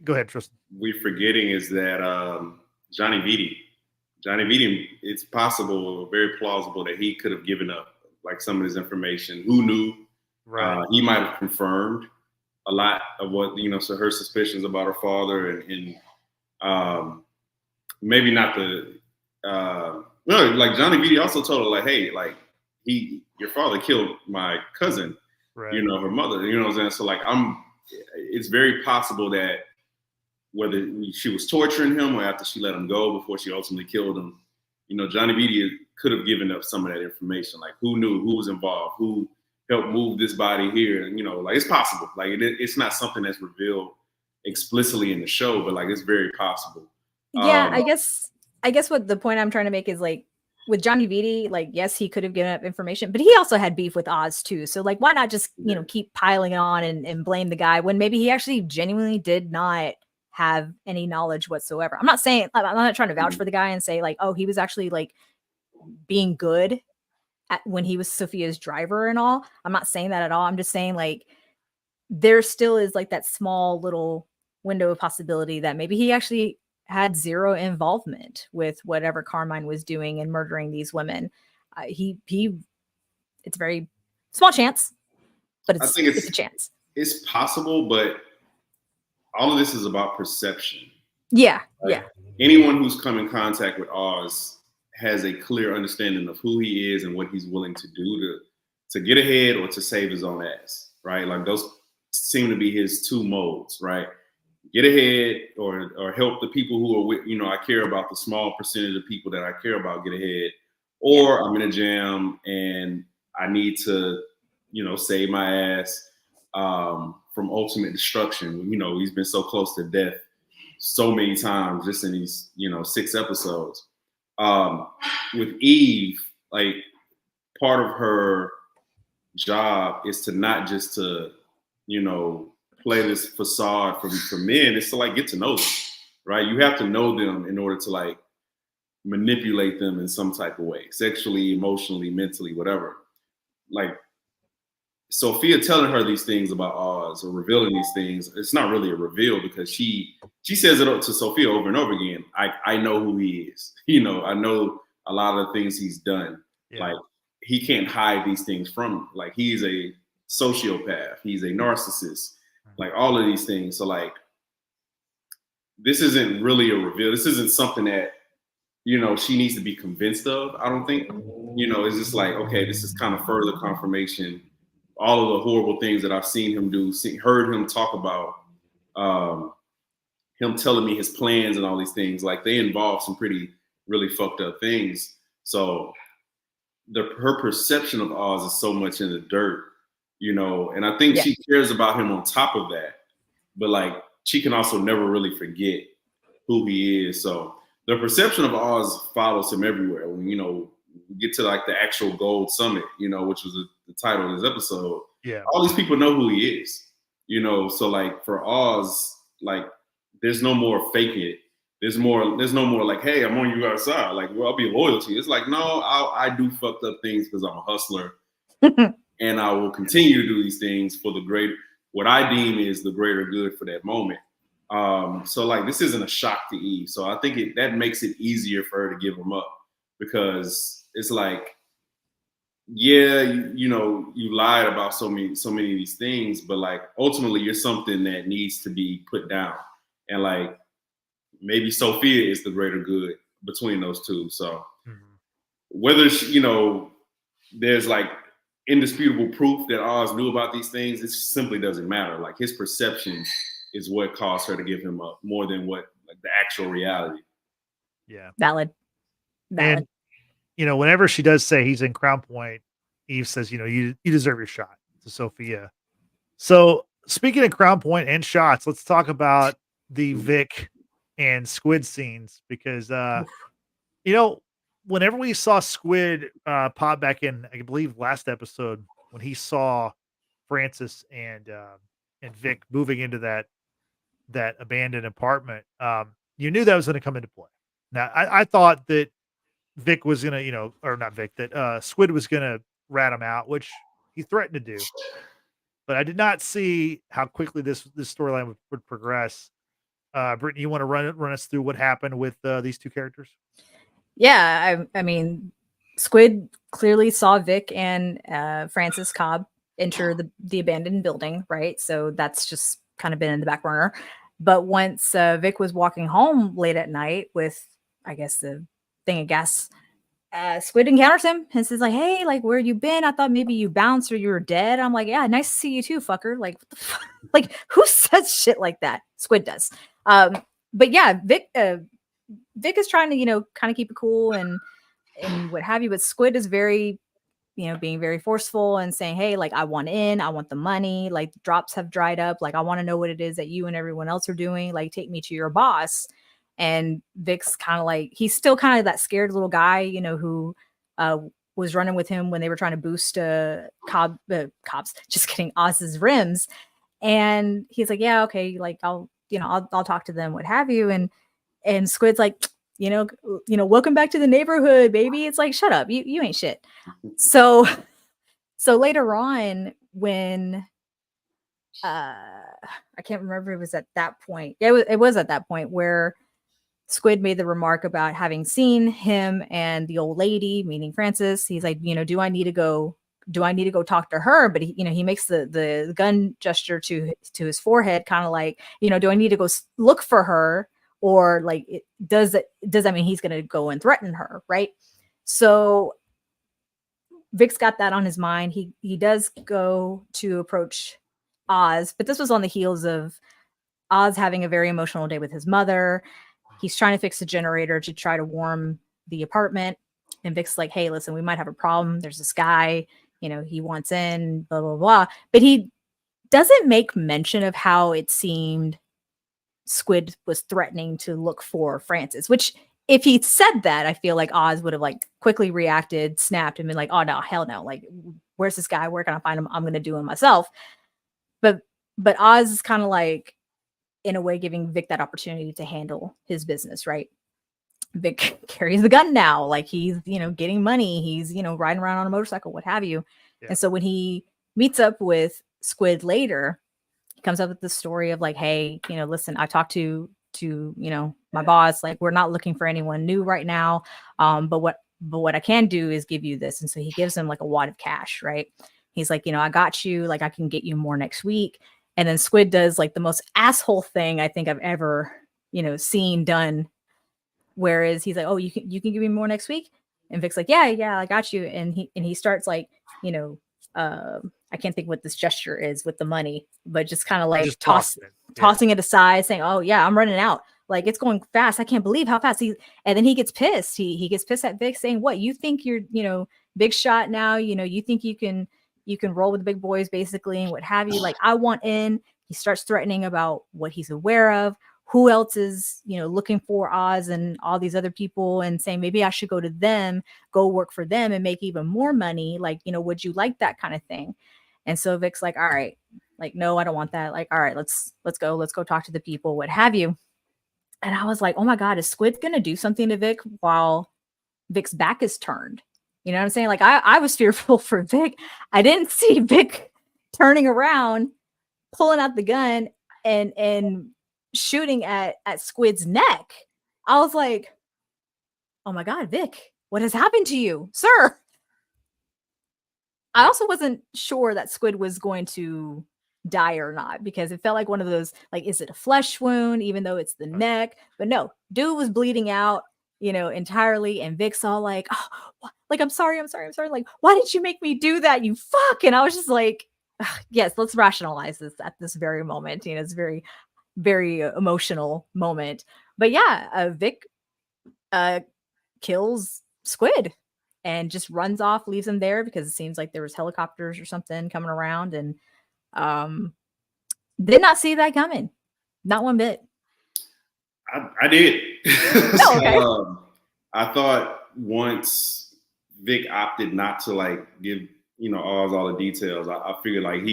Go ahead, Tristan. we're forgetting is that Johnny Vitti, it's possible, very plausible that he could have given up like some of his information. Who knew? Right. He might have confirmed a lot of what, so her suspicions about her father and maybe not no, like Johnny Vitti also told her like, hey, like your father killed my cousin, Right. her mother, what I'm saying? So like it's very possible that whether she was torturing him or after she let him go before she ultimately killed him, Johnny Vitti could have given up some of that information. Like who knew, who was involved, who helped move this body here. Like it's possible. Like it's not something that's revealed explicitly in the show, but like it's very possible. Yeah, I guess what the point I'm trying to make is like with Johnny Vitti, like yes, he could have given up information, but he also had beef with Oz too. So like why not just, keep piling on and blame the guy when maybe he actually genuinely did not have any knowledge whatsoever. I'm not trying to vouch for the guy and say like, oh, he was actually like being good when he was Sophia's driver and all. I'm not saying that at all. I'm just saying like there still is like that small little window of possibility that maybe he actually had zero involvement with whatever Carmine was doing and murdering these women. It's a very small chance, but it's a chance. It's possible, but all of this is about perception. Yeah, like, anyone who's come in contact with Oz has a clear understanding of who he is and what he's willing to do to get ahead or to save his own ass, right? Like those seem to be his two modes, right? Get ahead or help the people who are with, I care about the small percentage of people that I care about get ahead, or I'm in a jam and I need to, save my ass from ultimate destruction. He's been so close to death so many times just in these, 6 episodes. With Eve, like part of her job is to not just to, play this facade for men. It's to like get to know them, right? You have to know them in order to like manipulate them in some type of way, sexually, emotionally, mentally, whatever. Like Sophia telling her these things about Oz or revealing these things, it's not really a reveal because she says it to Sophia over and over again. I know who he is. I know a lot of the things he's done. Yeah. Like he can't hide these things from him. Like he's a sociopath. He's a narcissist. Like all of these things. So like, this isn't really a reveal. This isn't something that, she needs to be convinced of. I don't think, it's just like, okay, this is kind of further confirmation. All of the horrible things that I've seen him do, heard him talk about, him telling me his plans and all these things, like they involve some really fucked up things. So her perception of Oz is so much in the dirt, and I think she cares about him on top of that, but like she can also never really forget who he is. So the perception of Oz follows him everywhere. When, we get to like the actual Gold Summit, which was the title of this episode. Yeah. All these people know who he is, so like for Oz, like there's no more faking it. There's no more like, hey, I'm on you outside. Like, well, I'll be loyal to you. It's like, no, I do fucked up things because I'm a hustler. And I will continue to do these things for what I deem is the greater good for that moment. So like, this isn't a shock to Eve. So I think that makes it easier for her to give him up because it's like, yeah, you lied about so many of these things, but like ultimately you're something that needs to be put down. And like, maybe Sophia is the greater good between those two. So whether there's like indisputable proof that Oz knew about these things, it simply doesn't matter. Like his perception is what caused her to give him up more than what like the actual reality. Yeah. Valid. And whenever she does say he's in Crown Point, Eve says, you deserve your shot to Sophia. So speaking of Crown Point and shots, let's talk about the Vic and Squid scenes because, whenever we saw Squid pop back in, I believe last episode when he saw Francis and Vic moving into that abandoned apartment, you knew that was going to come into play. Now, I thought that Vic was gonna, or not Vic, that Squid was gonna rat him out, which he threatened to do. But I did not see how quickly this storyline would progress. Brittany, you want to run us through what happened with these two characters? Yeah, I mean, Squid clearly saw Vic and Francis Cobb enter the abandoned building, right? So that's just kind of been in the back burner. But once Vic was walking home late at night with, I guess, the thing of gas, Squid encounters him and says like, "Hey, like, where you been? I thought maybe you bounced or you were dead." I'm like, "Yeah, nice to see you too, fucker." Like, what the fuck? Like, who says shit like that? Squid does. But yeah, Vic is trying to, kind of keep it cool and what have you. But Squid is very, being very forceful and saying, "Hey, like, I want in, I want the money. Like, the drops have dried up. Like, I want to know what it is that you and everyone else are doing. Like, take me to your boss." And Vic's kind of like, he's still kind of that scared little guy, who was running with him when they were trying to boost Cobb's, just kidding, Oz's rims. And he's like, "Yeah, okay, like, I'll talk to them, what have you." And Squid's like, "Welcome back to the neighborhood, baby." It's like, shut up, you ain't shit. So later on, when I can't remember, it was at that point. Yeah, it was at that point where Squid made the remark about having seen him and the old lady, meaning Francis. He's like, "Do I need to go talk to her?" But he makes the gun gesture to his forehead, kind of like, "Do I need to go look for her?" Or like, does that mean he's going to go and threaten her? Right. So Vic's got that on his mind. He does go to approach Oz, but this was on the heels of Oz having a very emotional day with his mother. He's trying to fix the generator to try to warm the apartment. And Vic's like, "Hey, listen, we might have a problem. There's this guy, he wants in, blah, blah, blah." But he doesn't make mention of how it seemed Squid was threatening to look for Francis, which if he said that, I feel like Oz would have like quickly reacted, snapped, and been like, "Oh no, hell no. Like, where's this guy? Where can I find him? I'm going to do him myself." But Oz is kind of like, in a way, giving Vic that opportunity to handle his business, right? Vic carries the gun now. Like, he's, getting money. He's, riding around on a motorcycle, what have you. Yeah. And so when he meets up with Squid later, he comes up with the story of like, "Hey, listen, I talked to my boss. Like, we're not looking for anyone new right now. But what I can do is give you this." And so he gives him like a wad of cash, right? He's like, "I got you. Like, I can get you more next week." And then Squid does like the most asshole thing I think I've ever, seen done. Whereas he's like, "Oh, you can give me more next week." And Vic's like, yeah, I got you. And he starts like, I can't think what this gesture is with the money, but just kind of like just tossing it aside, saying, "Oh yeah, I'm running out. Like, it's going fast. I can't believe how fast." And then he gets pissed. He gets pissed at Vic, saying, "What, you think you're, big shot now? You think you can roll with the big boys, basically, and what have you? Like, I want in." He starts threatening about what he's aware of, who else is, looking for Oz and all these other people, and saying maybe I should go to them, go work for them and make even more money. Like, would you like that kind of thing? And so Vic's like, "All right, like, no, I don't want that. Like, all right, let's go talk to the people, what have you." And I was like, oh my God, is Squid going to do something to Vic while Vic's back is turned? You know what I'm saying? Like, I was fearful for Vic. I didn't see Vic turning around, pulling out the gun and shooting at Squid's neck. I was like, oh my God, Vic, what has happened to you, sir? I also wasn't sure that Squid was going to die or not, because it felt like one of those, like, is it a flesh wound, even though it's the neck? But no, dude was bleeding out, entirely. And Vic's all like, "Oh, like, I'm sorry. Like, why did you make me do that, you fuck?" And I was just like, yes, let's rationalize this at this very moment. It's very, very emotional moment. But yeah, Vic kills Squid and just runs off, leaves him there, because it seems like there was helicopters or something coming around, and did not see that coming, not one bit. I did. Oh, okay. I thought once Vic opted not to like give Oz all the details, I figured like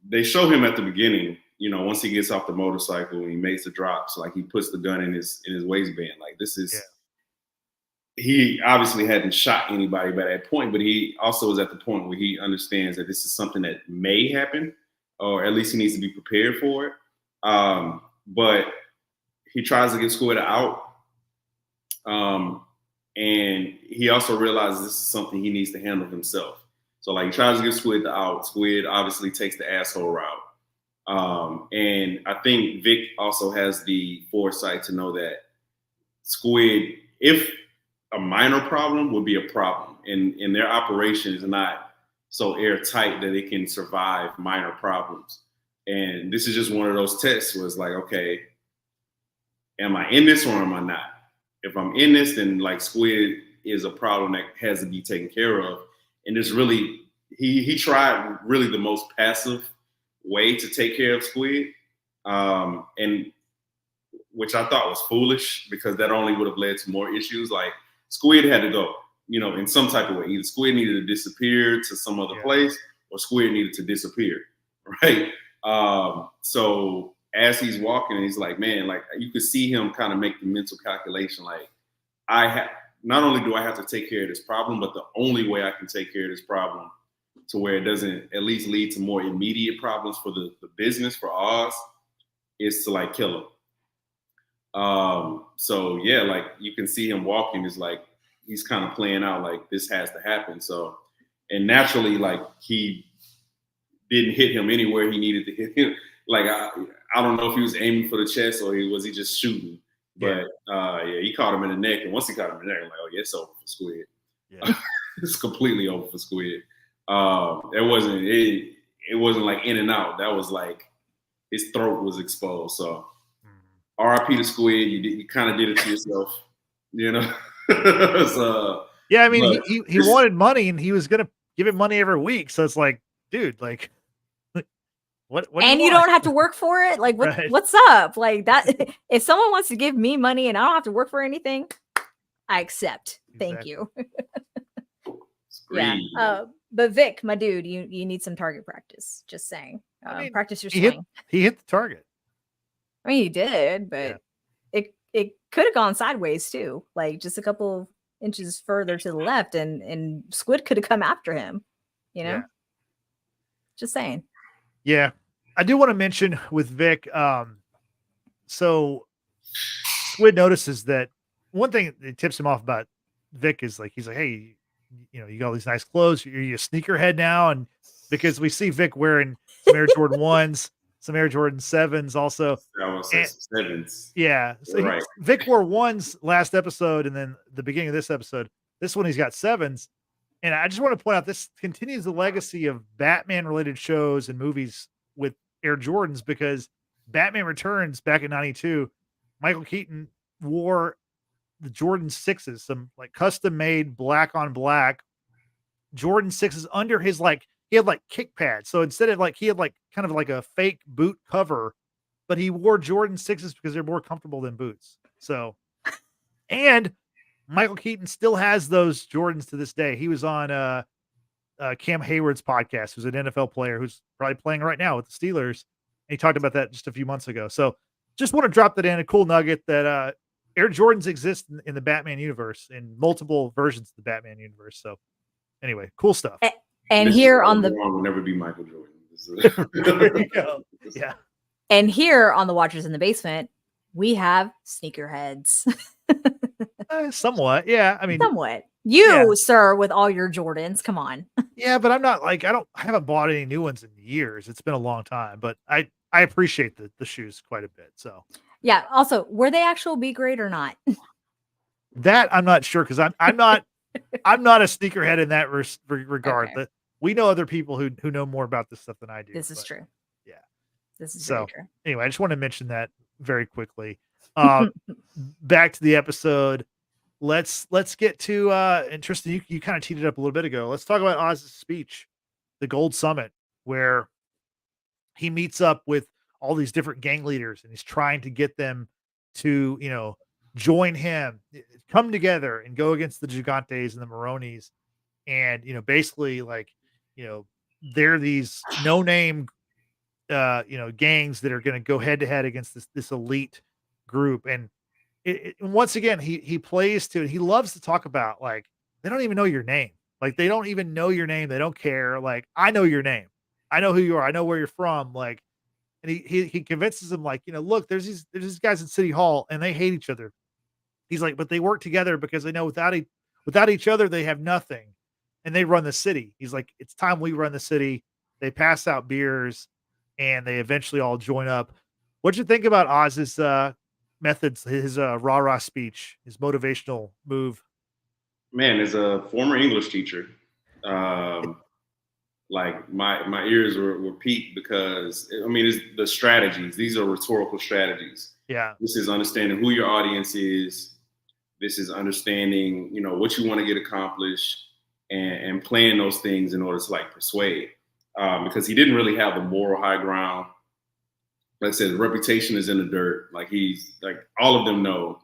they show him at the beginning, once he gets off the motorcycle and he makes the drops, like he puts the gun in his waistband. Like, this is he obviously hadn't shot anybody by that point, but he also is at the point where he understands that this is something that may happen, or at least he needs to be prepared for it. But he tries to give Squid out. And he also realizes this is something he needs to handle himself. So like he tries to give Squid the out. Squid obviously takes the asshole route. And I think Vic also has the foresight to know that Squid, if a minor problem, would be a problem. And their operation is not so airtight that it can survive minor problems. And this is just one of those tests where it's like, okay, am I in this or am I not? If I'm in this, then like Squid is a problem that has to be taken care of. And it's really, he tried really the most passive way to take care of Squid. And which I thought was foolish because that only would have led to more issues. Like Squid had to go, in some type of way. Either Squid needed to disappear to some other place or Squid needed to disappear, right? So as he's walking, he's like, man, like you could see him kind of make the mental calculation. Like not only do I have to take care of this problem, but the only way I can take care of this problem to where it doesn't at least lead to more immediate problems for the business, for Oz, is to like kill him. So yeah, like you can see him walking is like, he's kind of playing out like this has to happen. So, and naturally, like he didn't hit him anywhere he needed to hit him. Like I don't know if he was aiming for the chest or was he just shooting. But he caught him in the neck, and once he caught him in the neck, I'm like, oh yeah, it's over for Squid. Yeah. It's completely over for Squid. It wasn't like in and out. That was like his throat was exposed. So R.I.P. to Squid. You kind of did it to yourself, So, yeah, I mean, he wanted money, and he was gonna give him money every week. So it's like, dude, like. What and you don't have to work for it. Like, what's up? Like that. If someone wants to give me money and I don't have to work for anything, I accept. Thank you. Yeah. But Vic, my dude, you need some target practice. Just saying. Practice your swing. He hit the target. I mean, he did, but it could have gone sideways too. Like just a couple inches further to the left, and Squid could have come after him. Just saying. Yeah. I do want to mention with Vic, so Squid notices that one thing that tips him off about Vic is like, he's like, hey, you got all these nice clothes. You're a sneakerhead now. And because we see Vic wearing some Air Jordan 1s, some Air Jordan 7s also. Sevens. Yeah. So right. Vic wore 1s last episode and then the beginning of this episode. This one, he's got 7s. And I just want to point out, this continues the legacy of Batman-related shows and movies with Air Jordans, because Batman Returns back in '92, Michael Keaton wore the Jordan 6s, some like custom-made black on black Jordan 6s under his he had like kick pads. So instead of he had kind of like a fake boot cover, but he wore Jordan 6s because they're more comfortable than boots. So, and Michael Keaton still has those Jordans to this day. He was on Cam Hayward's podcast, who's an NFL player who's probably playing right now with the Steelers. And he talked about that just a few months ago. So just want to drop that in, a cool nugget that Air Jordans exist in the Batman universe, in multiple versions of the Batman universe. So anyway, cool stuff. And here on the will never be Michael Jordan. There you go. Yeah. And here on the Watchers in the Basement, we have sneakerheads. Somewhat. Yeah. I mean, somewhat. You, sir, with all your Jordans. Come on. Yeah, but I'm not I haven't bought any new ones in years. It's been a long time, but I appreciate the shoes quite a bit. So yeah. Also, were they actual B grade or not? That I'm not sure, because I'm not a sneakerhead in that regard. Okay. We know other people who know more about this stuff than I do. This is true. Yeah. This is very true. Anyway, I just want to mention that very quickly. Back to the episode. Let's get to and Tristan, you kind of teed it up a little bit ago. Let's talk about Oz's speech, the Gold Summit, where he meets up with all these different gang leaders and he's trying to get them to, join him, come together and go against the Gigantes and the Maronis. And, basically they're these no-name, gangs that are going to go head to head against this elite group. And and once again, he plays to it. He loves to talk about, like, they don't even know your name. Like, they don't even know your name. They don't care. Like, I know your name. I know who you are. I know where you're from. Like, and he convinces them, like, look, there's these guys in City Hall and they hate each other. He's like, but they work together because they know without each other, they have nothing. And they run the city. He's like, it's time we run the city. They pass out beers and they eventually all join up. What'd you think about Oz's methods, his rah-rah speech, his motivational move? Man, as a former English teacher, um, like my ears were peaked because I mean, it's the strategies. These are rhetorical strategies. Yeah. This is understanding who your audience is. This is understanding, what you want to get accomplished and playing those things in order to like persuade. Because he didn't really have the moral high ground. Like I said, the reputation is in the dirt. Like he's like all of them know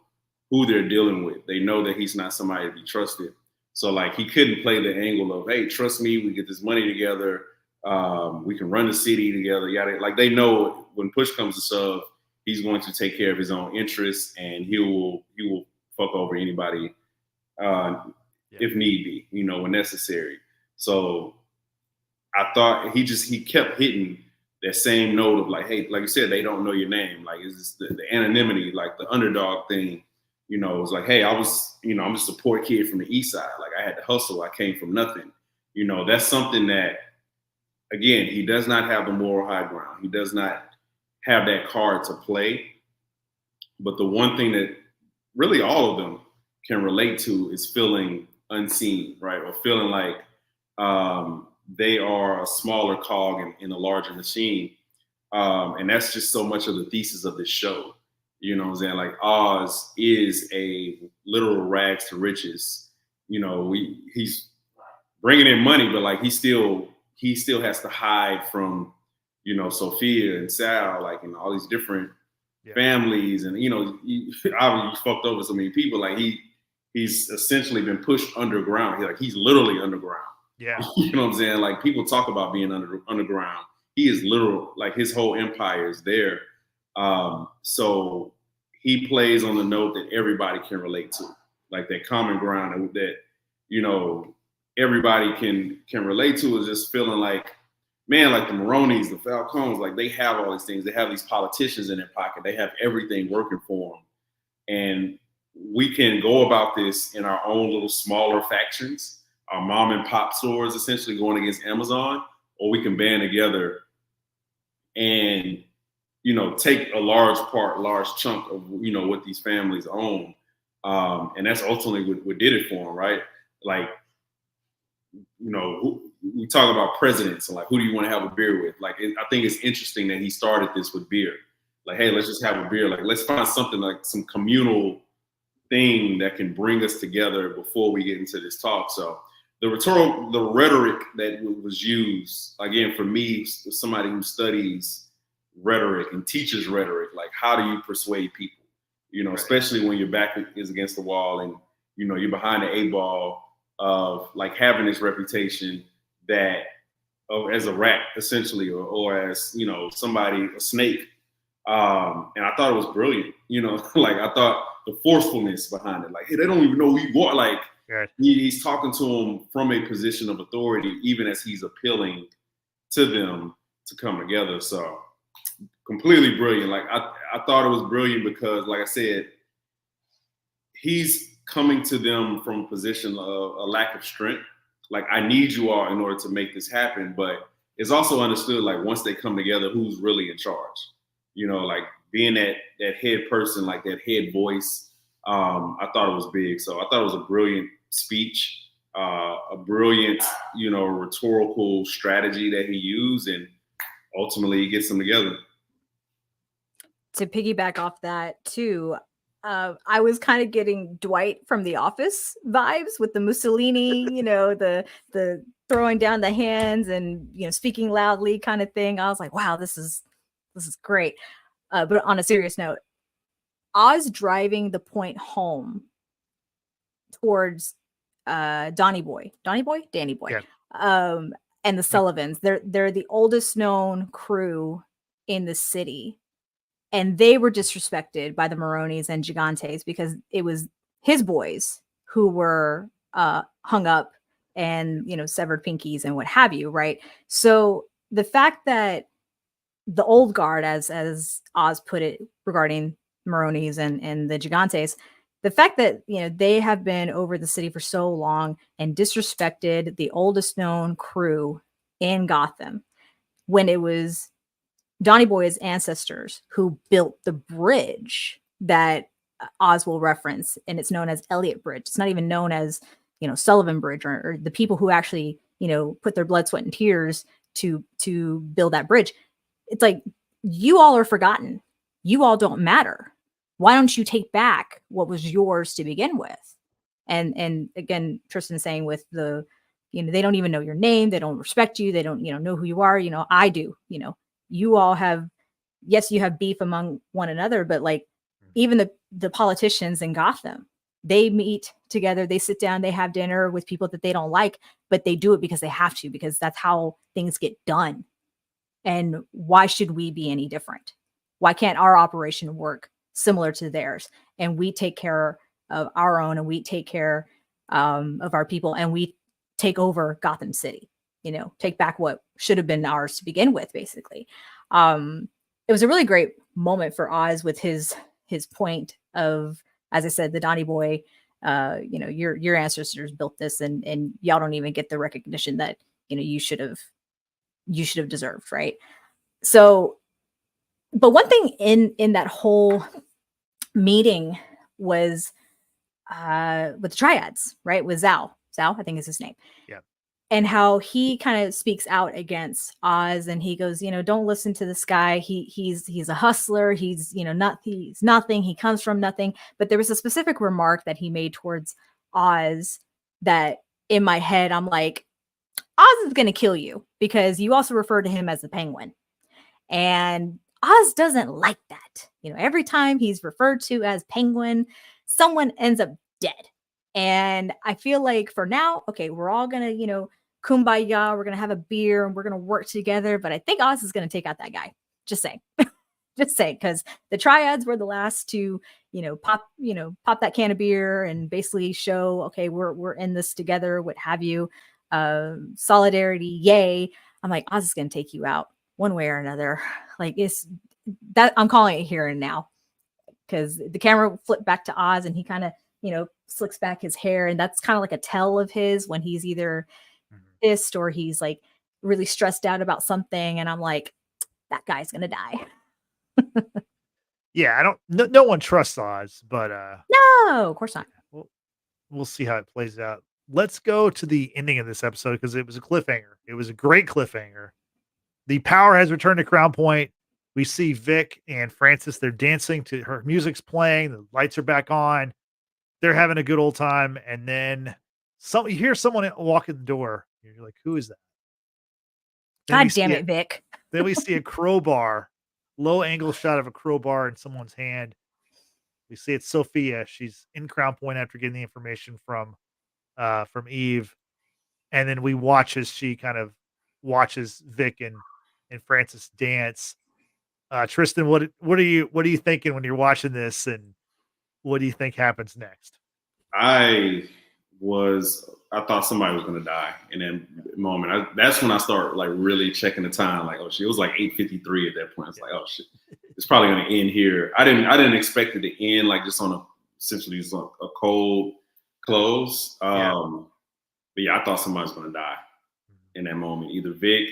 who they're dealing with. They know that he's not somebody to be trusted. So like he couldn't play the angle of, hey, trust me, we get this money together, we can run the city together. Yada. Like they know when push comes to shove, he's going to take care of his own interests and he will fuck over anybody if need be, when necessary. So I thought he kept hitting that same note of like, hey, like you said, they don't know your name. Like it's the anonymity, like the underdog thing. It's like, hey, I'm just a poor kid from the East Side. Like I had to hustle. I came from nothing. That's something that, again, he does not have the moral high ground. He does not have that card to play. But the one thing that really all of them can relate to is feeling unseen, right? Or feeling like they are a smaller cog in a larger machine. And that's just so much of the thesis of this show. You know what I'm saying? Like Oz is a literal rags to riches. He's bringing in money, but like he still has to hide from, Sofia and Sal, like, all these different families. And, he obviously fucked over so many people. Like he's essentially been pushed underground. He's literally underground. Yeah. You know what I'm saying? Like people talk about being underground. He is literal, like his whole empire is there. So he plays on the note that everybody can relate to, like that common ground that, everybody can relate to is just feeling like, man, like the Maronis, the Falcones, like they have all these things. They have these politicians in their pocket. They have everything working for them. And we can go about this in our own little smaller factions, our mom and pop stores essentially going against Amazon, or we can band together and, take a large chunk of, what these families own. And that's ultimately what did it for them, right? Like, we talk about presidents and like, who do you want to have a beer with? Like, I think it's interesting that he started this with beer. Like, hey, let's just have a beer. Like, let's find something like some communal thing that can bring us together before we get into this talk. So the rhetoric that was used, again, for me, somebody who studies rhetoric and teaches rhetoric, like how do you persuade people, especially when your back is against the wall and, you're behind the 8-ball of like having this reputation that as a rat essentially, or as, somebody, a snake. And I thought it was brilliant, like I thought the forcefulness behind it, like, hey, they don't even know who you are. Like he's talking to them from a position of authority, even as he's appealing to them to come together. So completely brilliant. Like I thought it was brilliant because, like I said, he's coming to them from a position of a lack of strength. Like, I need you all in order to make this happen. But it's also understood, like, once they come together, who's really in charge? Like being that head person, like that head voice. I thought it was big. So I thought it was a brilliant speech, a brilliant, rhetorical strategy that he used. And ultimately he gets them together. To piggyback off that too, I was kind of getting Dwight from The Office vibes with the Mussolini, the throwing down the hands and speaking loudly kind of thing. I was like, wow, this is great. But on a serious note, Oz driving the point home towards Danny Boy, and the Sullivans. They're the oldest known crew in the city. And they were disrespected by the Maronis and Gigantes because it was his boys who were hung up and, you know, severed pinkies and what have you, right? So the fact that the old guard, as Oz put it regarding Maronis and the Gigantes, the fact that, you know, they have been over the city for so long and disrespected the oldest known crew in Gotham, when it was Donny Boy's ancestors who built the bridge that Oz will reference, and it's known as Elliott Bridge. It's not even known as, you know, Sullivan Bridge, or the people who actually, you know, put their blood, sweat, and tears to build that bridge. It's like, you all are forgotten. You all don't matter. Why don't you take back what was yours to begin with? And again, Tristan saying with the, you know, they don't even know your name. They don't respect you. They don't, you know who you are. You know, I do. You know, you all have, yes, you have beef among one another, but like even the politicians in Gotham, they meet together, they sit down, they have dinner with people that they don't like, but they do it because they have to, because that's how things get done. And why should we be any different? Why can't our operation work similar to theirs? And we take care of our own, and we take care of our people, and we take over Gotham City, you know, take back what should have been ours to begin with, basically. It was a really great moment for Oz with his point of, as I said, the Donny Boy, you know, your ancestors built this, and y'all don't even get the recognition that, you know, you should have deserved, right? So, but one thing in that whole meeting was with the triads, right? With Zal, I think is his name. Yeah. And how he kind of speaks out against Oz, and he goes, you know, don't listen to this guy. He's a hustler. He's, you know, he's nothing. He comes from nothing. But there was a specific remark that he made towards Oz that in my head, I'm like, Oz is going to kill you, because you also refer to him as the Penguin. And Oz doesn't like that. You know, every time he's referred to as Penguin, someone ends up dead. And I feel like for now, okay, we're all going to, you know, kumbaya, we're going to have a beer and we're going to work together. But I think Oz is going to take out that guy. Just saying. Just saying, because the triads were the last to, pop that can of beer and basically show, okay, we're in this together, what have you. Solidarity, yay. I'm like, Oz is going to take you out one way or another. Like, it's that I'm calling it here and now, because the camera flipped back to Oz and he kind of, slicks back his hair. And that's kind of like a tell of his when he's either pissed or he's like really stressed out about something. And I'm like, that guy's going to die. Yeah, no one trusts Oz, but no, of course not. We'll see how it plays out. Let's go to the ending of this episode, because it was a cliffhanger. It was a great cliffhanger. The power has returned to Crown Point. We see Vic and Francis. They're dancing to her music's playing. The lights are back on. They're having a good old time. And then you hear someone walk in the door. You're like, who is that? God damn it, Vic. Then we see a crowbar, low angle shot of a crowbar in someone's hand. We see it's Sophia. She's in Crown Point after getting the information from Eve. And then we watch as she kind of watches Vic and Francis dance. Tristan, what are you thinking when you're watching this, and what do you think happens next? I thought somebody was going to die in that moment. That's when I start like really checking the time. Like, oh shit, it was like 8:53 at that point. It's like, oh shit, it's probably going to end here. I didn't expect it to end like just on essentially a cold close. But yeah, I thought somebody was going to die in that moment. Either Vic.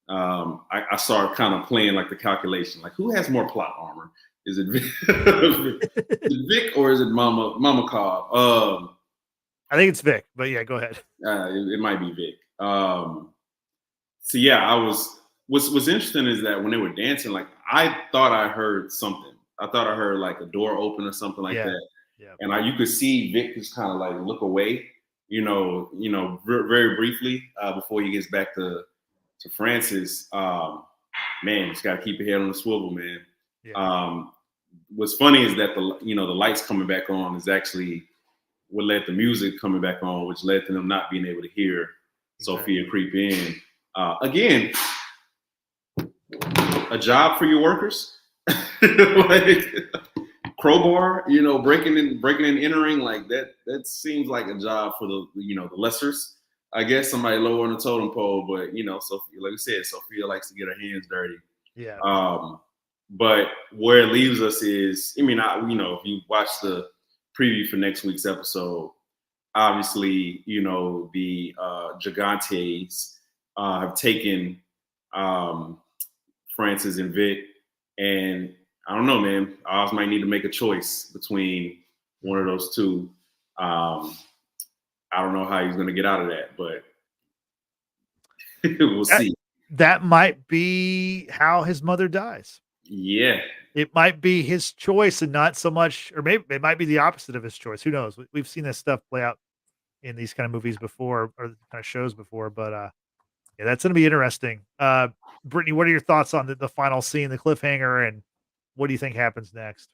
I started kind of playing like the calculation, like who has more plot armor? Is it Vic, Vic or is it Mama Cobb? I think it's Vic, but yeah, go ahead. It might be Vic. So yeah, what's interesting is that when they were dancing, like I thought I heard something. I thought I heard like a door open or something like that. Yeah. And you could see Vic just kind of like look away, very briefly before he gets back to Francis. Man, just got to keep your head on the swivel, man. Yeah. What's funny is that the lights coming back on is actually what led the music coming back on, which led to them not being able to hear Sophia creep in. Again, a job for your workers. like crowbar, breaking and entering like that. That seems like a job for the the lessers. I guess somebody lower on the totem pole, but Sophia, like I said, Sophia likes to get her hands dirty. Yeah. But where it leaves us is, if you watch the preview for next week's episode, obviously, the Gigantes have taken Francis and Vic, and I don't know, man. Oz might need to make a choice between one of those two. I don't know how he's going to get out of that, but we'll see. That might be how his mother dies. Yeah. It might be his choice and not so much, or maybe it might be the opposite of his choice. Who knows? We've seen this stuff play out in these kind of movies before, or kind of shows before, but yeah, that's going to be interesting. Brittany, what are your thoughts on the final scene, the cliffhanger, and what do you think happens next?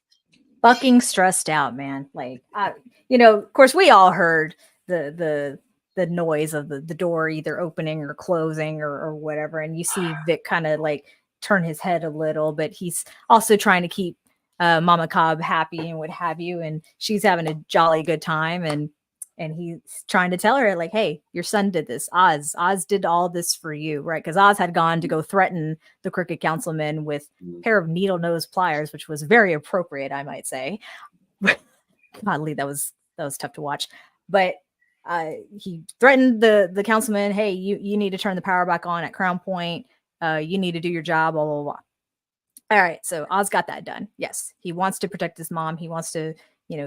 Fucking stressed out, man. Like, of course, we all heard the noise of the door either opening or closing or whatever, and you see Vic kind of like turn his head a little, but he's also trying to keep Mama Cobb happy and what have you, and she's having a jolly good time, and he's trying to tell her, like, hey, your son did this. Oz did all this for you, right? Because Oz had gone to go threaten the Crooked Councilman with a pair of needle nose pliers, which was very appropriate, I might say. Oddly, that was tough to watch. But he threatened the councilman, hey, you need to turn the power back on at Crown Point. You need to do your job, blah, blah, blah. All right, so Oz got that done. Yes, he wants to protect his mom. He wants to,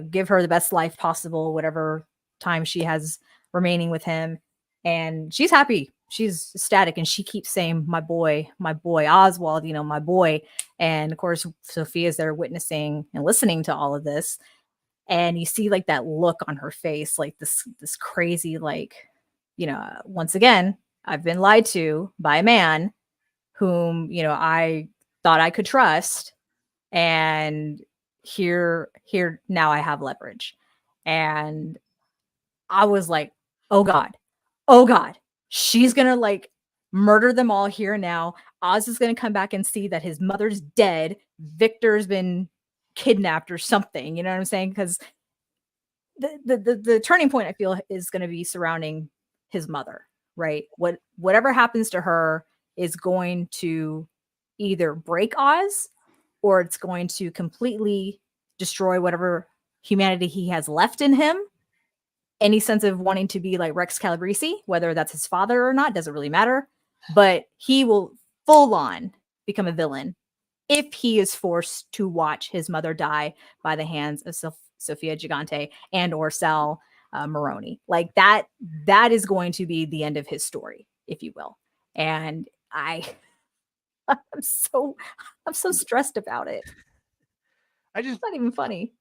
give her the best life possible, whatever time she has remaining with him, and she's happy, she's ecstatic, and she keeps saying, my boy Oswald, my boy. And of course Sophia's there witnessing and listening to all of this, and you see like that look on her face, like this crazy, like, once again, I've been lied to by a man whom I thought I could trust, and here now I have leverage. And I was like, oh God, she's going to like murder them all here now. Oz is going to come back and see that his mother's dead. Victor's been kidnapped or something. You know what I'm saying? Because the turning point, I feel, is going to be surrounding his mother, right? Whatever happens to her is going to either break Oz, or it's going to completely destroy whatever humanity he has left in him. Any sense of wanting to be like Rex Calabrese, whether that's his father or not, doesn't really matter. But he will full on become a villain if he is forced to watch his mother die by the hands of Sofia Gigante and or Sal Maroni. Like that is going to be the end of his story, if you will. And I'm so stressed about it. It's not even funny.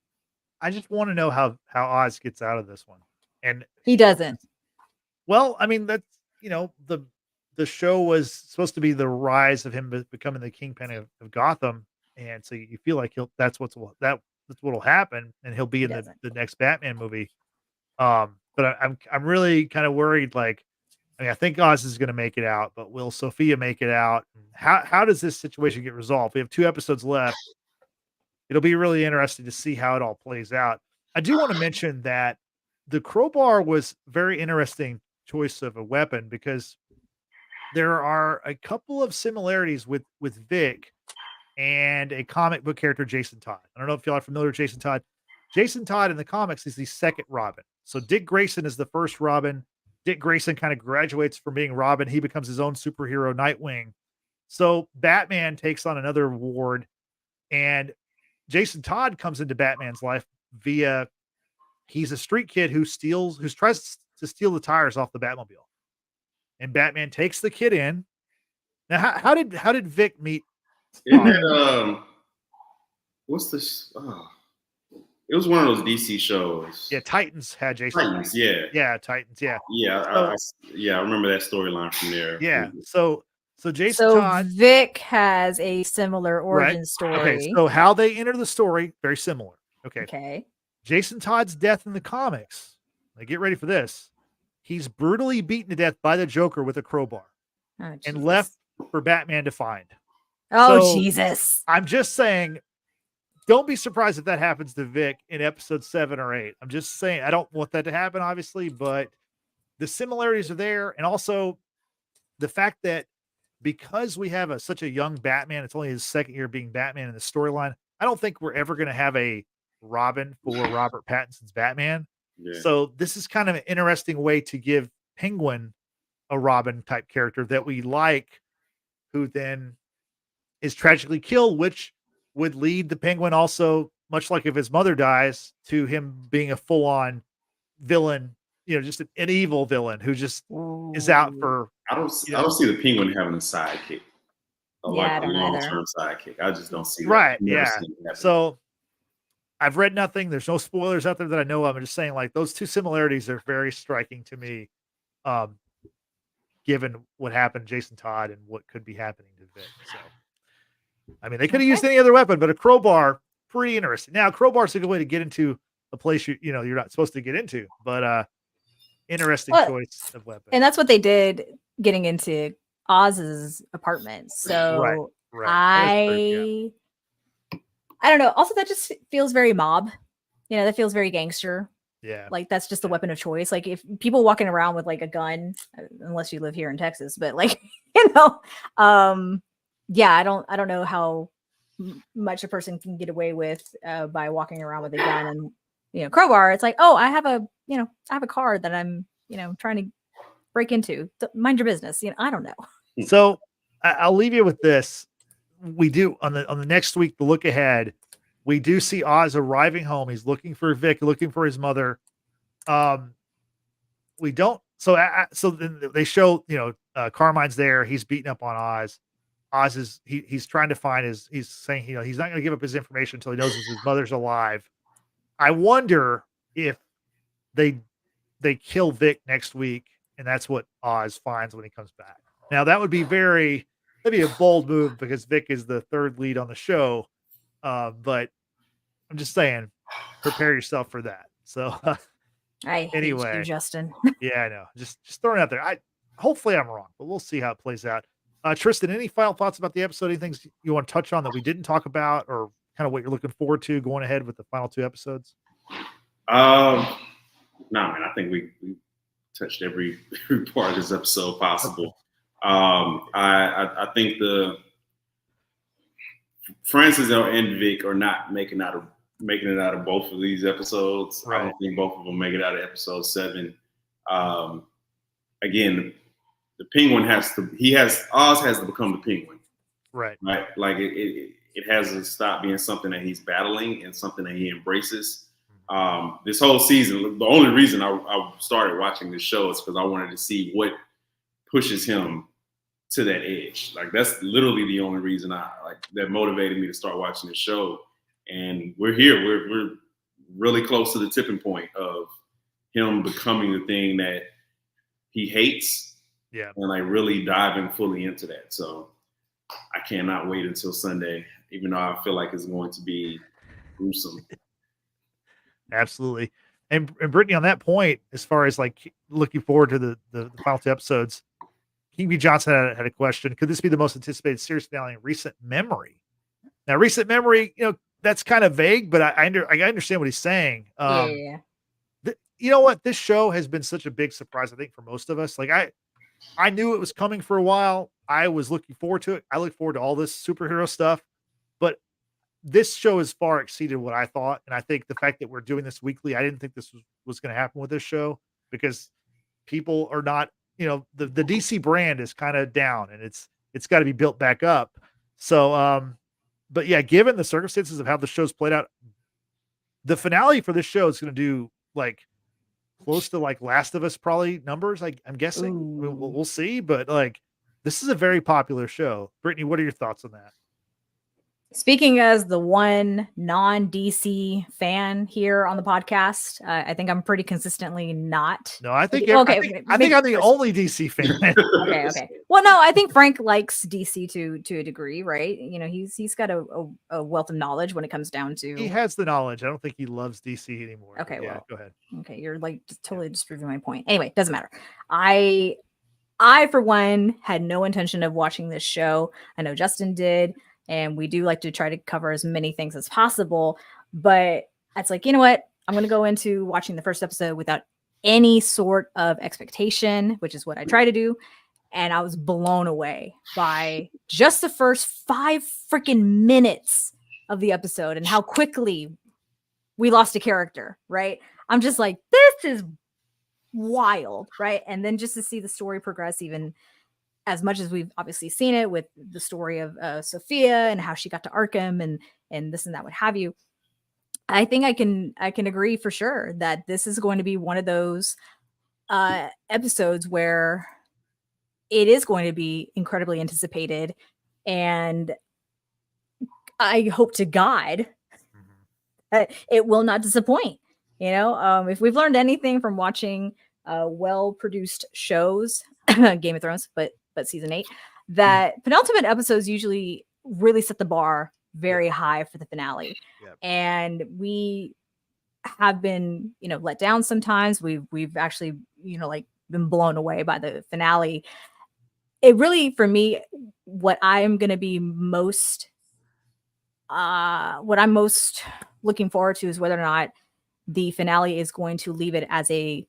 I just want to know how Oz gets out of this one. And he doesn't. Well, I mean, that's, the show was supposed to be the rise of him becoming the kingpin of Gotham. And so you feel like that's what'll happen. And he'll be in the next Batman movie. But I'm really kind of worried. Like, I mean, I think Oz is going to make it out, but will Sophia make it out? How does this situation get resolved? We have 2 episodes left. It'll be really interesting to see how it all plays out. I do want to mention that the crowbar was very interesting choice of a weapon, because there are a couple of similarities with Vic and a comic book character, Jason Todd. I don't know if y'all are familiar with Jason Todd. Jason Todd in the comics is the second Robin. So Dick Grayson is the first Robin. Dick Grayson kind of graduates from being Robin. He becomes his own superhero, Nightwing. So Batman takes on another ward, and Jason Todd comes into Batman's life via, he's a street kid who tries to steal the tires off the Batmobile, and Batman takes the kid in. Now, how did Vic meet? What's this? Oh, it was one of those DC shows. Yeah, Titans had Jason. Titans, yeah. Yeah, Titans, yeah. Yeah, I remember that storyline from there. Yeah, so Jason Todd. Vic has a similar origin story. Okay, so how they enter the story, very similar. Okay. Jason Todd's death in the comics. Now get ready for this. He's brutally beaten to death by the Joker with a crowbar, and left for Batman to find. Oh, So Jesus. I'm just saying, don't be surprised if that happens to Vic in episode 7 or 8. I'm just saying, I don't want that to happen, obviously, but the similarities are there. And also the fact that because we have such a young Batman, it's only his second year being Batman in the storyline. I don't think we're ever going to have a Robin for Robert Pattinson's Batman. Yeah. So this is kind of an interesting way to give Penguin a Robin type character that we like, who then is tragically killed, which would lead the Penguin also, much like if his mother dies, to him being a full on villain, just an evil villain who just is out for. I don't see the Penguin having a sidekick. I don't either. Long-term sidekick. I just don't see that. Right. Never Yeah. seen it happen. So I've read nothing. There's no spoilers out there that I know of. I'm just saying, like, those two similarities are very striking to me, given what happened to Jason Todd and what could be happening to Vic. So, I mean, they could have used any other weapon, but a crowbar, pretty interesting. Now, crowbar's a good way to get into a place you're not supposed to get into, but interesting choice of weapon. And that's what they did getting into Oz's apartment. So Right. I don't know. Also, that just feels very mob. That feels very gangster. Yeah. Like that's just the weapon of choice. Like if people walking around with like a gun, unless you live here in Texas, but like, I don't know how much a person can get away with by walking around with a gun and, crowbar. It's like, oh, I have a car that I'm, trying to break into. Mind your business. I don't know. So I'll leave you with this. We do on the next week, the look ahead, we do see Oz arriving home. He's looking for Vic, looking for his mother. We don't. So then they show, Carmine's there. He's beating up on Oz. Oz is he's trying to find he's saying, he's not going to give up his information until he knows his mother's alive. I wonder if they kill Vic next week, and that's what Oz finds when he comes back. Now that would be that'd be a bold move because Vic is the third lead on the show. But I'm just saying, prepare yourself for that. So I hate you, Justin. Yeah, I know. Just throwing it out there. Hopefully I'm wrong, but we'll see how it plays out. Tristan, any final thoughts about the episode? Any things you want to touch on that we didn't talk about, or kind of what you're looking forward to going ahead with the final 2 episodes? No, man. I think we touched every part of this episode possible. I think the Francis and Vic are not making it out of both of these episodes. Right. I don't think both of them make it out of episode 7. Again, the Penguin Oz has to become the Penguin. Right. Right. Like it has to stop being something that he's battling and something that he embraces. This whole season, the only reason I started watching this show is because I wanted to see what pushes him to that edge. Like that's literally the only reason that motivated me to start watching the show. And we're here. We're really close to the tipping point of him becoming the thing that he hates. Yeah. And like really diving fully into that. So I cannot wait until Sunday, even though I feel like it's going to be gruesome. Absolutely. And Brittany, on that point, as far as like looking forward to the final 2 episodes, King B. Johnson had a question. Could this be the most anticipated series finale in recent memory? Now, recent memory, that's kind of vague, but I understand what he's saying. Yeah. You know what? This show has been such a big surprise, I think, for most of us. Like I knew it was coming for a while. I was looking forward to it. I look forward to all this superhero stuff, but this show has far exceeded what I thought. And I think the fact that we're doing this weekly, I didn't think this was going to happen with this show because people are not, the DC brand is kind of down and it's got to be built back up. So, but yeah, given the circumstances of how the show's played out, the finale for this show is going to do like close to like Last of Us probably numbers. I'm guessing we'll see, but like this is a very popular show. Brittany, what are your thoughts on that? Speaking as the one non-DC fan here on the podcast, I think I'm pretty consistently not. No, I think I think I'm the only DC fan. Okay. Well, no, I think Frank likes DC to a degree, right? He's got a wealth of knowledge when it comes down to. He has the knowledge. I don't think he loves DC anymore. Okay, yeah, go ahead. Okay, you're like totally disproving my point. Anyway, doesn't matter. I I, for one, had no intention of watching this show. I know Justin did, and we do like to try to cover as many things as possible. But it's like, you know what? I'm going to go into watching the first episode without any sort of expectation, which is what I try to do. And I was blown away by just the first 5 freaking minutes of the episode and how quickly we lost a character, right? I'm just like, this is wild, right? And then just to see the story progress, even as much as we've obviously seen it with the story of Sophia and how she got to Arkham and this and that, what have you. I think I can agree for sure that this is going to be one of those episodes where it is going to be incredibly anticipated, and I hope to God it will not disappoint. You know, if we've learned anything from watching well-produced shows, Game of Thrones, but season 8, that penultimate episodes usually really set the bar very high for the finale. And we have been, let down sometimes. We've actually, like been blown away by the finale. It really, for me, what I'm most looking forward to is whether or not the finale is going to leave it as a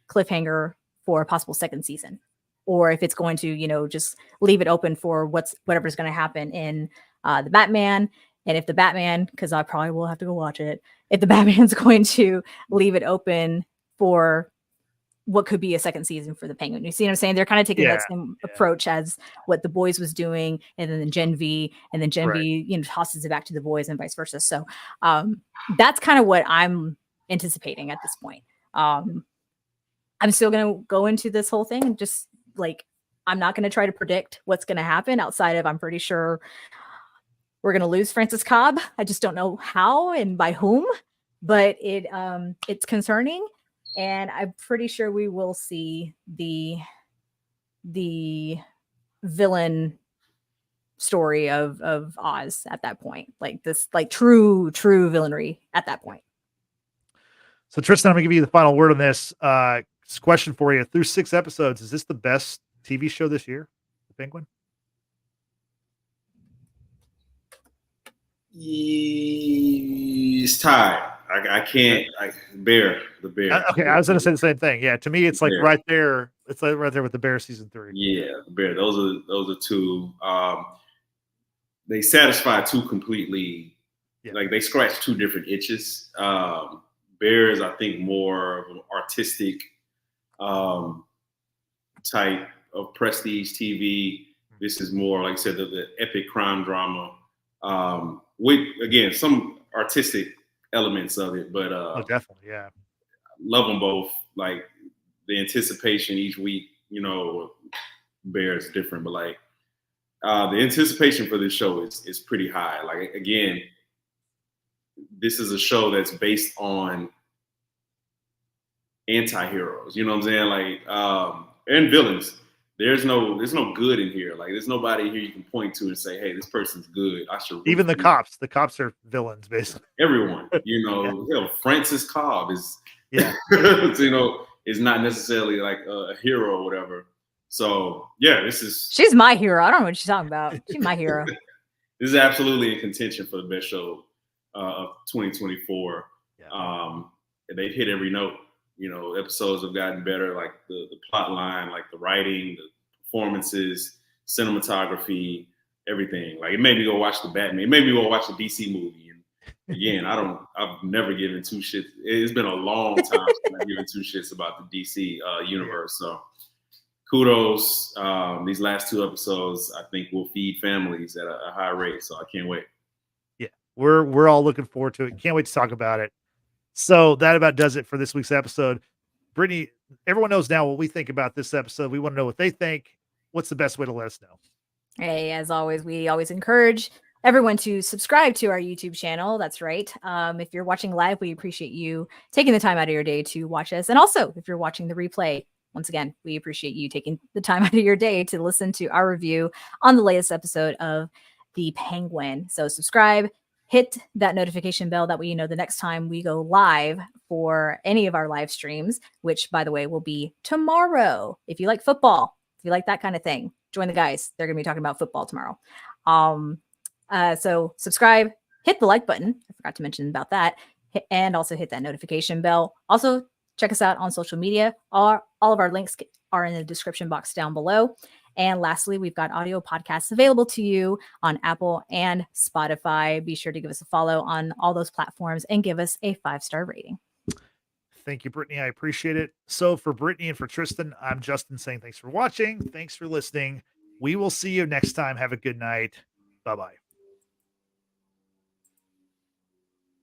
cliffhanger for a possible second season, or if it's going to, just leave it open for whatever's going to happen in the Batman. And if the Batman, because I probably will have to go watch it, if the Batman's going to leave it open for what could be a second season for the Penguin. You see what I'm saying? They're kind of taking that same approach as what The Boys was doing, and then Gen V, and then Gen V, tosses it back to The Boys and vice versa. So that's kind of what I'm anticipating at this point. I'm still going to go into this whole thing and just I'm not going to try to predict what's going to happen outside of, I'm pretty sure we're going to lose Francis Cobb. I just don't know how and by whom, but it's concerning. And I'm pretty sure we will see the villain story of Oz at that point, true villainry at that point. So Tristan, I'm gonna give you the final word on this. Question for you: through 6 episodes, is this the best TV show this year, The Penguin? It's tied. I can't. The Bear. Okay, I was going to say the same thing. Yeah, to me, it's like right there. It's like right there with The Bear season 3. Yeah, The Bear. Those are two. They satisfy two completely. Yeah. Like they scratch two different itches. Bear is, I think, more of an artistic type of prestige TV. This is more, like I said, the epic crime drama. With again some artistic elements of it, but definitely, yeah. Love them both. Like the anticipation each week, Bear is different, but the anticipation for this show is pretty high. Like again, this is a show that's based on anti-heroes. You know what I'm saying? And villains. There's no good in here. Like there's nobody here you can point to and say, hey, this person's good. I should. Even the cops. The cops are villains, basically. Everyone. Francis Cobb is. Yeah. Is not necessarily like a hero or whatever. So yeah, she's my hero. I don't know what she's talking about. She's my hero. This is absolutely in contention for the best show of 2024. Yeah. They've hit every note. Episodes have gotten better, like the plot line, like the writing, the performances, cinematography, everything. Like it made me go watch the Batman. It made me go watch the DC movie. And again, I've never given 2 shits. It's been a long time since I've given 2 shits about the DC universe. So kudos. These last 2 episodes, I think, will feed families at a high rate. So I can't wait. Yeah, we're all looking forward to it. Can't wait to talk about it. So that about does it for this week's episode. Brittany, everyone knows now what we think about this episode. We want to know what they think. What's the best way to let us know? Hey, as always, we always encourage everyone to subscribe to our YouTube channel. That's right. If you're watching live, we appreciate you taking the time out of your day to watch us. And also, if you're watching the replay, once again, we appreciate you taking the time out of your day to listen to our review on the latest episode of The Penguin. So subscribe. Hit that notification bell. That way, the next time we go live for any of our live streams, which, by the way, will be tomorrow. If you like football, if you like that kind of thing, join the guys. They're going to be talking about football tomorrow. So subscribe, hit the like button. I forgot to mention about that. And also hit that notification bell. Also, check us out on social media. All of our links are in the description box down below. And lastly, we've got audio podcasts available to you on Apple and Spotify. Be sure to give us a follow on all those platforms and give us a 5-star rating. Thank you, Brittany. I appreciate it. So for Brittany and for Cristin, I'm Justin saying thanks for watching. Thanks for listening. We will see you next time. Have a good night. Bye-bye.